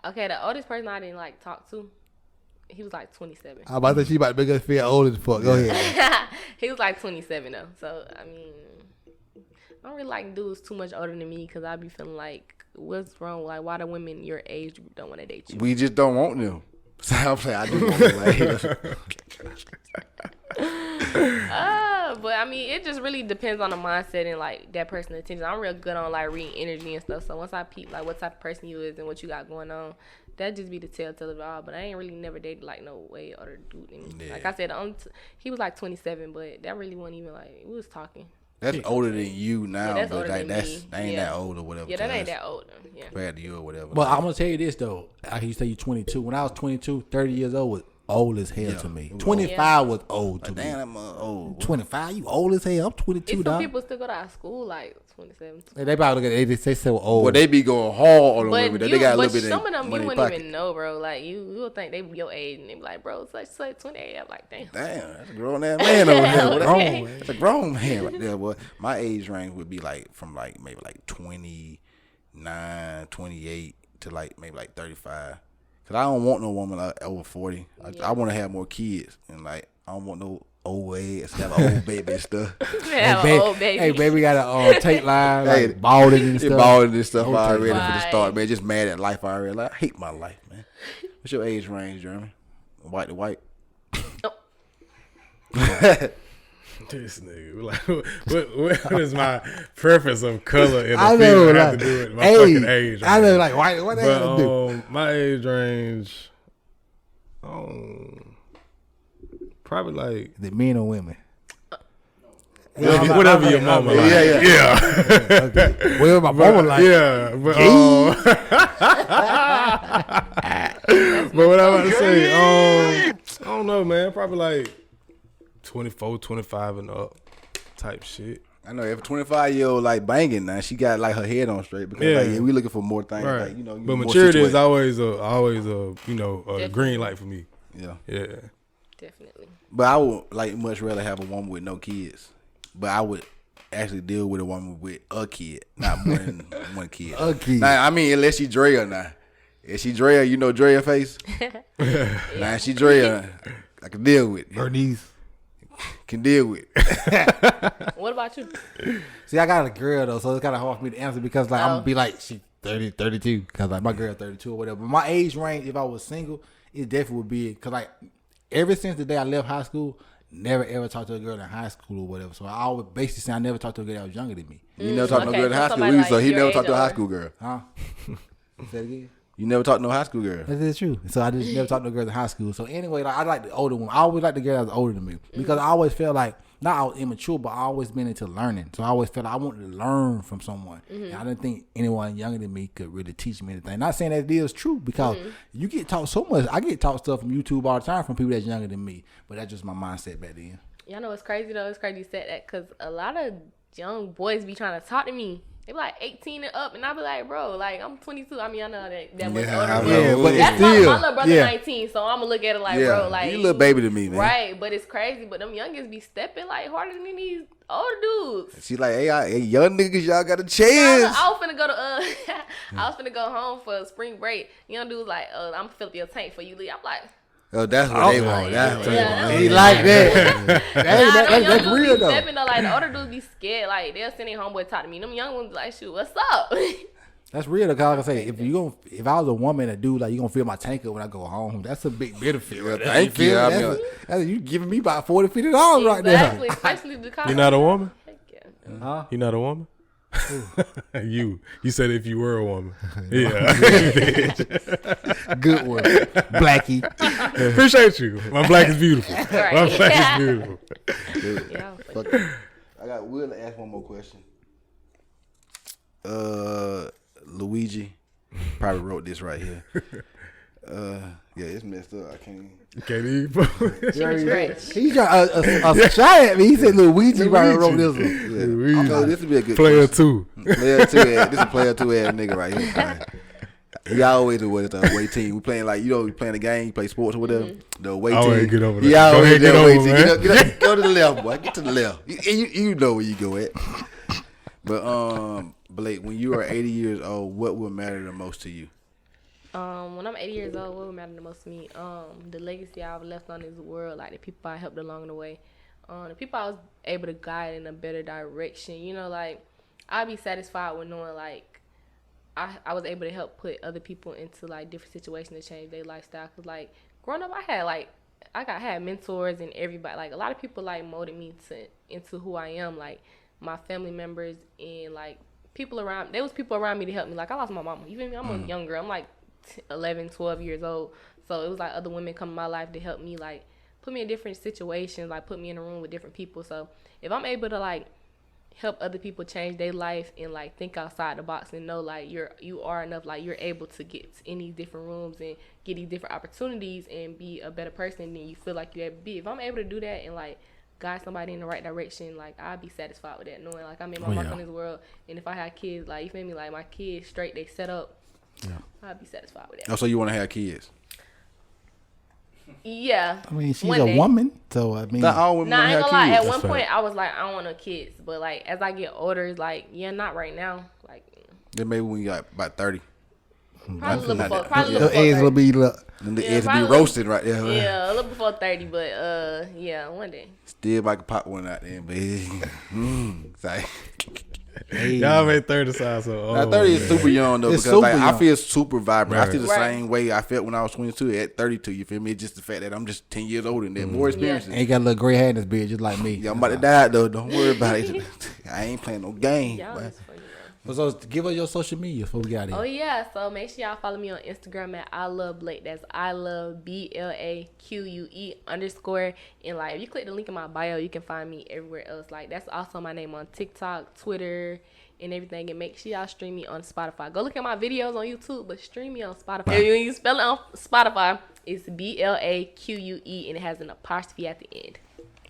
okay, the oldest person I didn't like talk to, he was like 27. I'm about to say she about to make us feel old as fuck. Go ahead. He was like 27 though, so I mean, I don't really like dudes too much older than me because I be feeling like, what's wrong? Like, why the women your age don't want to date you? We just don't want them. So I'm like, I do want them. But I mean, it just really depends on the mindset and like that person's attention. I'm real good on like reading energy and stuff. So once I peep like what type of person you is and what you got going on, that just be the telltale of it all. But I ain't really never dated like no way older dude than me. Yeah. Like I said, he was like 27, but that really wasn't even like, we was talking. That's older than you now, Yeah, that's but older like than that me. ain't Yeah. that old or whatever. Yeah, that to ain't us. that old. Yeah. Compared to you or whatever. But I'm gonna tell you this though. Like you say you 22. When I was 22, 30 years old was old as hell to me. 25 was old to me. Damn, I'm old. 25, you old as hell. I'm 22, Some dog. people still go to our school like 27. They probably look at it. They say old. Well, they be going hard on the But women. They got a little bit some of them money you in wouldn't pocket. even know, bro. Like you would think they be your age and they be like, bro, it's like 28. I'm like, damn. Damn, that's a grown ass man over there. What Okay. That's a grown man right there. Boy, my age range would be like from like maybe like 29, 28 to like maybe like 35. Cause I don't want no woman like over 40. I want to have more kids and like I don't want no old ass, have an old baby and stuff. Have an old baby. Hey, baby, got a tape line, Hey, like balding and It's stuff. balding and stuff Okay. already for the Right. start, man. Just mad at life already. Like, I hate my life, man. What's your age range, Jeremy? White to white. This nigga, like, what is my preference of color in I a know, female have like, to do with my hey, fucking age? I know, range? like, what they gotta do? My age range, probably like The men or women? whatever your mama like. Yeah. Well, my mama like. Yeah, but but what I'm about to say, I don't know, man. Probably like 24, 25 and up type shit. I know if a 25-year-old like banging now, she got like her head on straight because Yeah. like, we looking for more things. Right. Like, you know, But more maturity is situations. always a green light for me. Yeah. Yeah. Definitely. But I would like much rather have a woman with no kids. But I would actually deal with a woman with a kid, not more than one kid. A kid. Now, I mean, unless she Drea now. If she Drea, you know Drea face? Nah, she Drea, I can deal with it. Bernice. Can deal with it. What about you? See, I got a girl though, so it's kind of hard for me to answer because like I'm Oh. gonna be like she 30, 32 because like my girl 32 or whatever. But my age range, if I was single, it definitely would be because like ever since the day I left high school, never ever talked to a girl in high school or whatever. So I always basically say I never talked to a girl that was younger than me. You never talked to no okay, girl in so high school. somebody Either, so like he your never age talked to a high or- school girl. Huh? Say it again. You never talked to no high school girl. That is true. So I just never talked to girls in high school. So anyway, like I like the older one. I always like the girl that was older than me because I always felt like not I was immature, but I always been into learning. So I always felt like I wanted to learn from someone. And I didn't think anyone younger than me could really teach me anything. Not saying that it is true because you get taught so much. I get taught stuff from YouTube all the time from people that's younger than me. But that's just my mindset back then. Y'all know it's crazy though. It's crazy you said that because a lot of young boys be trying to talk to me. They be like 18 and up, and I be like, bro, like I'm 22. I mean, I know that much Yeah, older. I But know. but that's still, my little brother yeah. 19, so I'm gonna look at it like, Yeah, bro, like you a little baby to me, man. right? But it's crazy. But them youngins be stepping like harder than these older dudes. She like, hey, young niggas, y'all got a I chance. was finna go to I was finna go home for spring break. Young dude was like, I'm fill up your tank for you leave. I'm like, Oh, that's what they want. That's what they Yeah, want. He like that. nah, That's them young dudes real be though. stepping though. Like the older dudes be scared. Like they'll send their homeboy talk to me. Them young ones be like, shoot, what's up? That's real though. 'Cause like I say, if I was a woman, a dude, like you gonna fill my tank up when I go home. That's a big benefit. Right there. thank feel you. me? I That's mean, that's you giving me about $40, $50 right Exactly, there. especially the college. You not a woman? Heck yeah. Huh? You not a woman? You said if you were a woman. Yeah. Good one, Blackie. Appreciate you. My black is beautiful. Right. My black is beautiful. Yeah. Fuck it. I got Will to ask one more question. Luigi probably wrote this right here. Yeah, it's messed up. I can't. You can't even. He got a shot at me. He said Luigi probably wrote this one. Yeah. Luigi. So this would be a good Player question. 2. Player 2. This is a player 2 ass nigga right here. Man. He always do what it's the away team. We playing like, we playing a game, you play sports or whatever. The away team. Get over there. He always Get the away over, team. man. Get up, go to the left, boy. Get to the left. You know where you go at. But Blake, when you are 80 years old, what will matter the most to you? When I'm 80 years old, what would matter the most to me? The legacy I've left on this world, like the people I helped along the way, the people I was able to guide in a better direction. Like I'd be satisfied with knowing like I was able to help put other people into like different situations to change their lifestyle. Cause like growing up, I had mentors and everybody. Like a lot of people like molded me into who I am. Like my family members and like people around. There was people around me to help me. Like I lost my mama. You feel me? I'm a young girl. I'm like 11, 12 years old. So it was like other women come in my life to help me, like put me in different situations, like put me in a room with different people. So if I'm able to like help other people change their life and like think outside the box and know like you are enough, like you're able to get in these different rooms and get these different opportunities and be a better person than you feel like you're able to be. If I'm able to do that and like guide somebody in the right direction, like I'd be satisfied with that, knowing like I made my mark on this world. And if I had kids, like you feel me, like my kids straight, they set up. Yeah, I'd be satisfied with that. Oh, so you want to have kids? Yeah. I mean, she's one a day. woman, so I mean, Not all women Nah, I ain't want to gonna lie. have At kids. one point, I was like, I don't want no kids. But like, as I get older, it's like, yeah, not right now. Like, Then maybe when you got about 30. probably a little not before. that- Probably a your little before eggs will 30. be Then the Yeah, eggs will be probably- roasted right there. Yeah, a little before 30. But yeah, one day. Still I could pop one out there, but it's like, Y'all made 30 sound so old. now 30 is super young though, It's because like super I young. feel super vibrant. I Right. feel the Right. same way I felt when I was 22 at 32. You feel me? It's just the fact that I'm just 10 years older and then more experiences. ain't got a little gray hair in his beard, just like me. Yeah, I'm about to die though. Don't worry about it. I ain't playing no game. Y'all boy. is funny, bro. So give us your social media before we got here. Oh yeah, so make sure y'all follow me on Instagram at I love Blake. That's I love BLAQUE _ and like if you click the link in my bio, you can find me everywhere else. Like that's also my name on TikTok, Twitter, and everything. And make sure y'all stream me on Spotify. Go look at my videos on YouTube, but stream me on Spotify. When you spell it on Spotify, it's BLAQUE and it has an apostrophe at the end.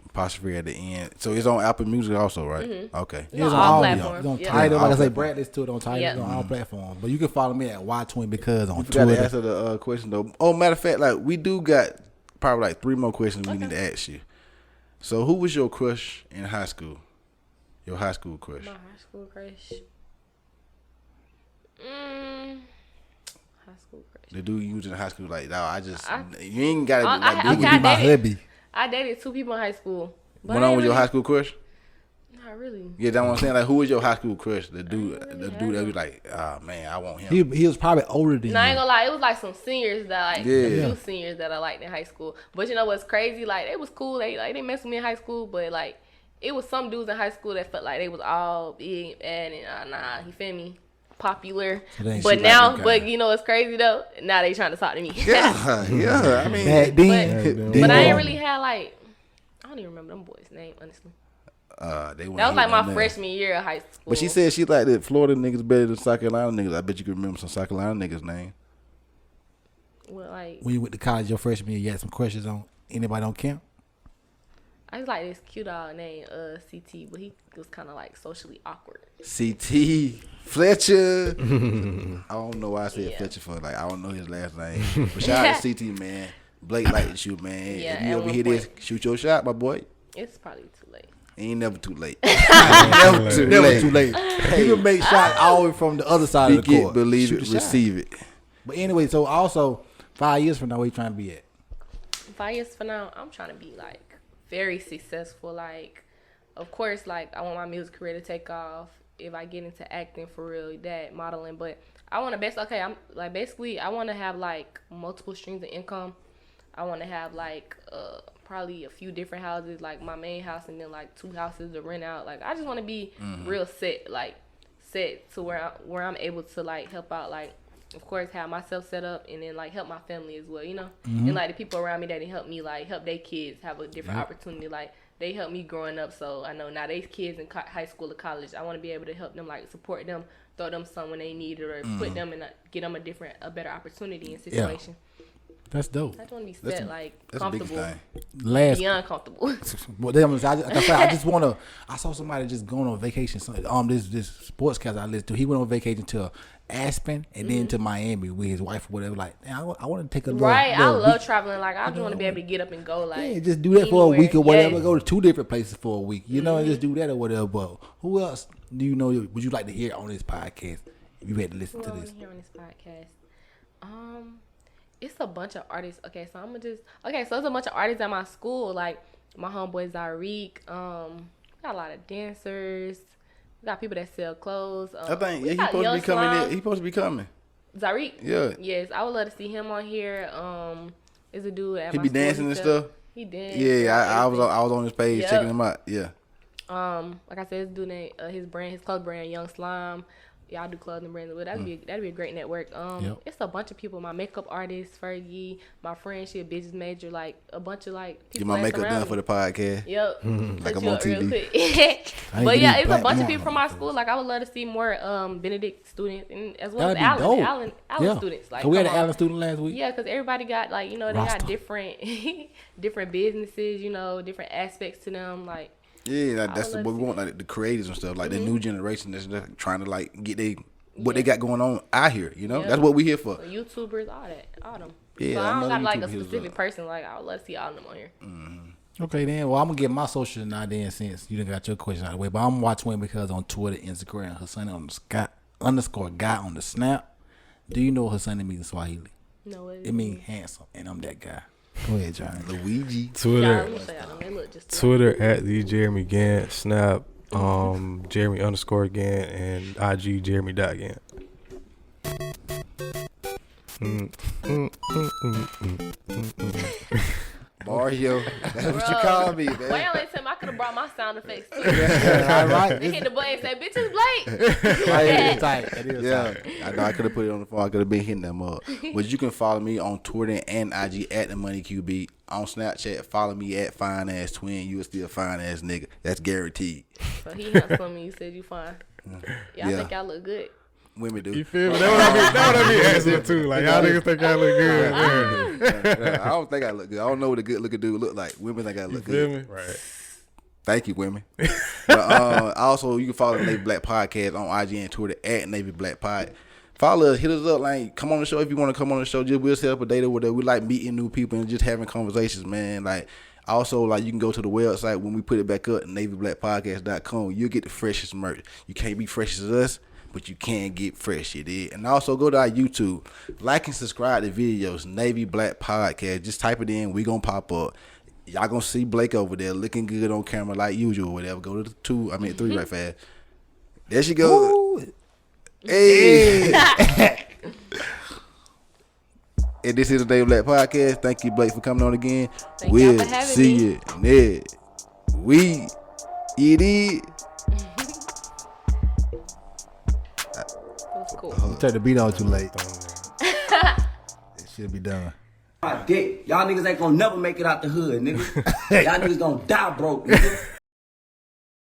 Apostrophe at the end. So it's on Apple Music also, right? Okay. It's on all platforms. It's on Yeah. Tidal. Yeah, Like I all say, Brad, listen to it on Tidal. Yeah. It's on all platforms. But you can follow me at Y20 because on You forgot to Twitter. answer the question though. Oh, matter of fact, like we do got probably like 3 more questions we need to ask you. So who was your crush in high school? Your high school crush? My high school crush. High school crush. The dude you was in high school, like, no, you ain't gotta I- like, I- be You with can be my dated- hubby. I dated 2 people in high school. But Went I on ain't with your really- high school crush? Not really. Yeah, that's what I'm saying. Like, who was your high school crush? The dude really that had was like, ah, man, I want him. He was probably older than No, I ain't you. gonna lie. It was like some seniors that like Yeah. a few seniors that I liked in high school. But you know what's crazy? Like they was cool. They messed with me in high school, but like it was some dudes in high school that felt like they was all big and nah, you feel me? Popular. So they ain't But shoot like now, them but guys. you know what's crazy though? Now they trying to talk to me. Yeah, yeah. I mean, Back then, But I ain't really had like I don't even remember them boys' name honestly. they That was like my freshman year of high school. But she said she liked the Florida niggas better than South Carolina niggas. I bet you can remember some South Carolina niggas' name. well, like when you went to college your freshman year, you had some crushes on anybody on camp? I just like this cute dog named CT, but he was kind of like socially awkward. CT Fletcher. I don't know why I said Yeah. Fletcher for. Like, I don't know his last name. But shout out to CT, man. Blake like to shoot, man. Yeah, if you at ever one hear this, point. shoot your shot, my boy. It's probably too late. Ain't never too late. never too Never late. too late. You can make shots all the way from the other side of Speak the it, court. believe Shoot it, the shot. receive it. But anyway, so also 5 years from now, where you trying to be at? 5 years from now, I'm trying to be like very successful. Like, of course, like I want my music career to take off. If I get into acting for real, that modeling, but I want to I'm like basically I want to have like multiple streams of income. I want to have like probably a few different houses, like my main house and then like 2 houses to rent out. Like I just want to be real set, like set to where I'm able to like help out, like of course have myself set up and then like help my family as well, you know, and like the people around me that help me like help their kids have a different opportunity. Like they helped me growing up, so I know now they kids in high school or college. I want to be able to help them, like support them, throw them some when they need it, or put them in get them a better opportunity and situation. That's dope. I just want to be set that's comfortable, a big thing. beyond comfortable. Well, I just want to. I saw somebody just going on vacation. This sportscaster I listened to, he went on vacation to Aspen and then to Miami with his wife or whatever. Like, I want to take a little. Right, I love week. traveling. Like, I just want to be able to get up and go. Like, Yeah, just do that for a week or whatever. Yes. Go to 2 different places for a week, you know, and just do that or whatever. But who else do you know? Would you like to hear on this podcast if you had to listen to Who I this? wanna hear on this podcast? It's a bunch of artists. Okay, so so it's a bunch of artists at my school. Like my homeboy Zarik. Got a lot of dancers. We got people that sell clothes. I think he's supposed to be coming. He's supposed to be coming. Zarik. Yeah. Yes, I would love to see him on here. Is a dude at He my be school. dancing and stuff. He did. Yeah, I was on his page checking him out. Yeah. Like I said, this dude named his clothes brand Young Slime. Y'all do clothing brands. Well, that'd be a great network. It's a bunch of people. My makeup artist, Fergie, my friend, she a business major. Like a bunch of like people. Get my makeup done for the podcast. Yep. Like I'm on TV. But yeah, it's a bunch of people from my school. Like I would love to see more Benedict students and as well as Allen students. Like we had an Allen student last week. Yeah, because everybody got like they got different businesses. Different aspects to them. Like. Yeah, that's what we want, like the creators and stuff, like the new generation that's trying to like get what they got going on out here. That's what we here for. So YouTubers, all them. Yeah, so I don't got like a YouTubers specific person. Like I would love to see all of them on here. Okay, then. Well, I'm gonna get my social now. Then, since you done got your question out of the way, but I'm watching Wayne because on Twitter, Instagram, her son on the _guy on the Snap. Do you know what her son means in Swahili? No, it means handsome, and I'm that guy. Go ahead, John. Luigi. Twitter at the Jeremy Gant, Snap Jeremy _Gant, and IG Jeremy.Gant. Mario, that's what you call me, man. Why y'all ain't tell me I could have brought my sound effects too? All right. They hit the button and said, "Bitches, Blaque." It is tight. I know I could have put it on the phone. I could have been hitting them up. But you can follow me on Twitter and IG at TheMoneyQB. On Snapchat, follow me at FineAssTwin. You are still fine ass nigga. That's guaranteed. So he handsome and you said you fine. Y'all think I look good? Women do. You feel me? That's what I be asking too. Like y'all niggas think I look good. I don't think I look good. I don't know what a good looking dude look like. Women think I look Feel good. me? Right. Thank you, women. But also you can follow the Navy Black Podcast on IG and Twitter at Navy Black Pod. Follow us, hit us up, like come on the show if you want to come on the show. Just we'll set up a date or whatever. We like meeting new people and just having conversations, man. Like also, like you can go to the website when we put it back up, NavyBlackPodcast.com. You'll get the freshest merch. You can't be fresh as us, but you can get fresh, you did. And also go to our YouTube, like and subscribe to videos, Navy Black Podcast. Just type it in, we gonna pop up. Y'all gonna see Blaque over there looking good on camera like usual or whatever. Go to the 3 right fast. There she goes. Ooh. Hey. And this is the Navy Black Podcast. Thank you, Blaque, for coming on again. We'll see you next week. It is. That's cool. Turn the beat on too late. It should be done. My dick. Y'all niggas ain't gonna never make it out the hood, nigga. Y'all niggas gonna die broke, nigga.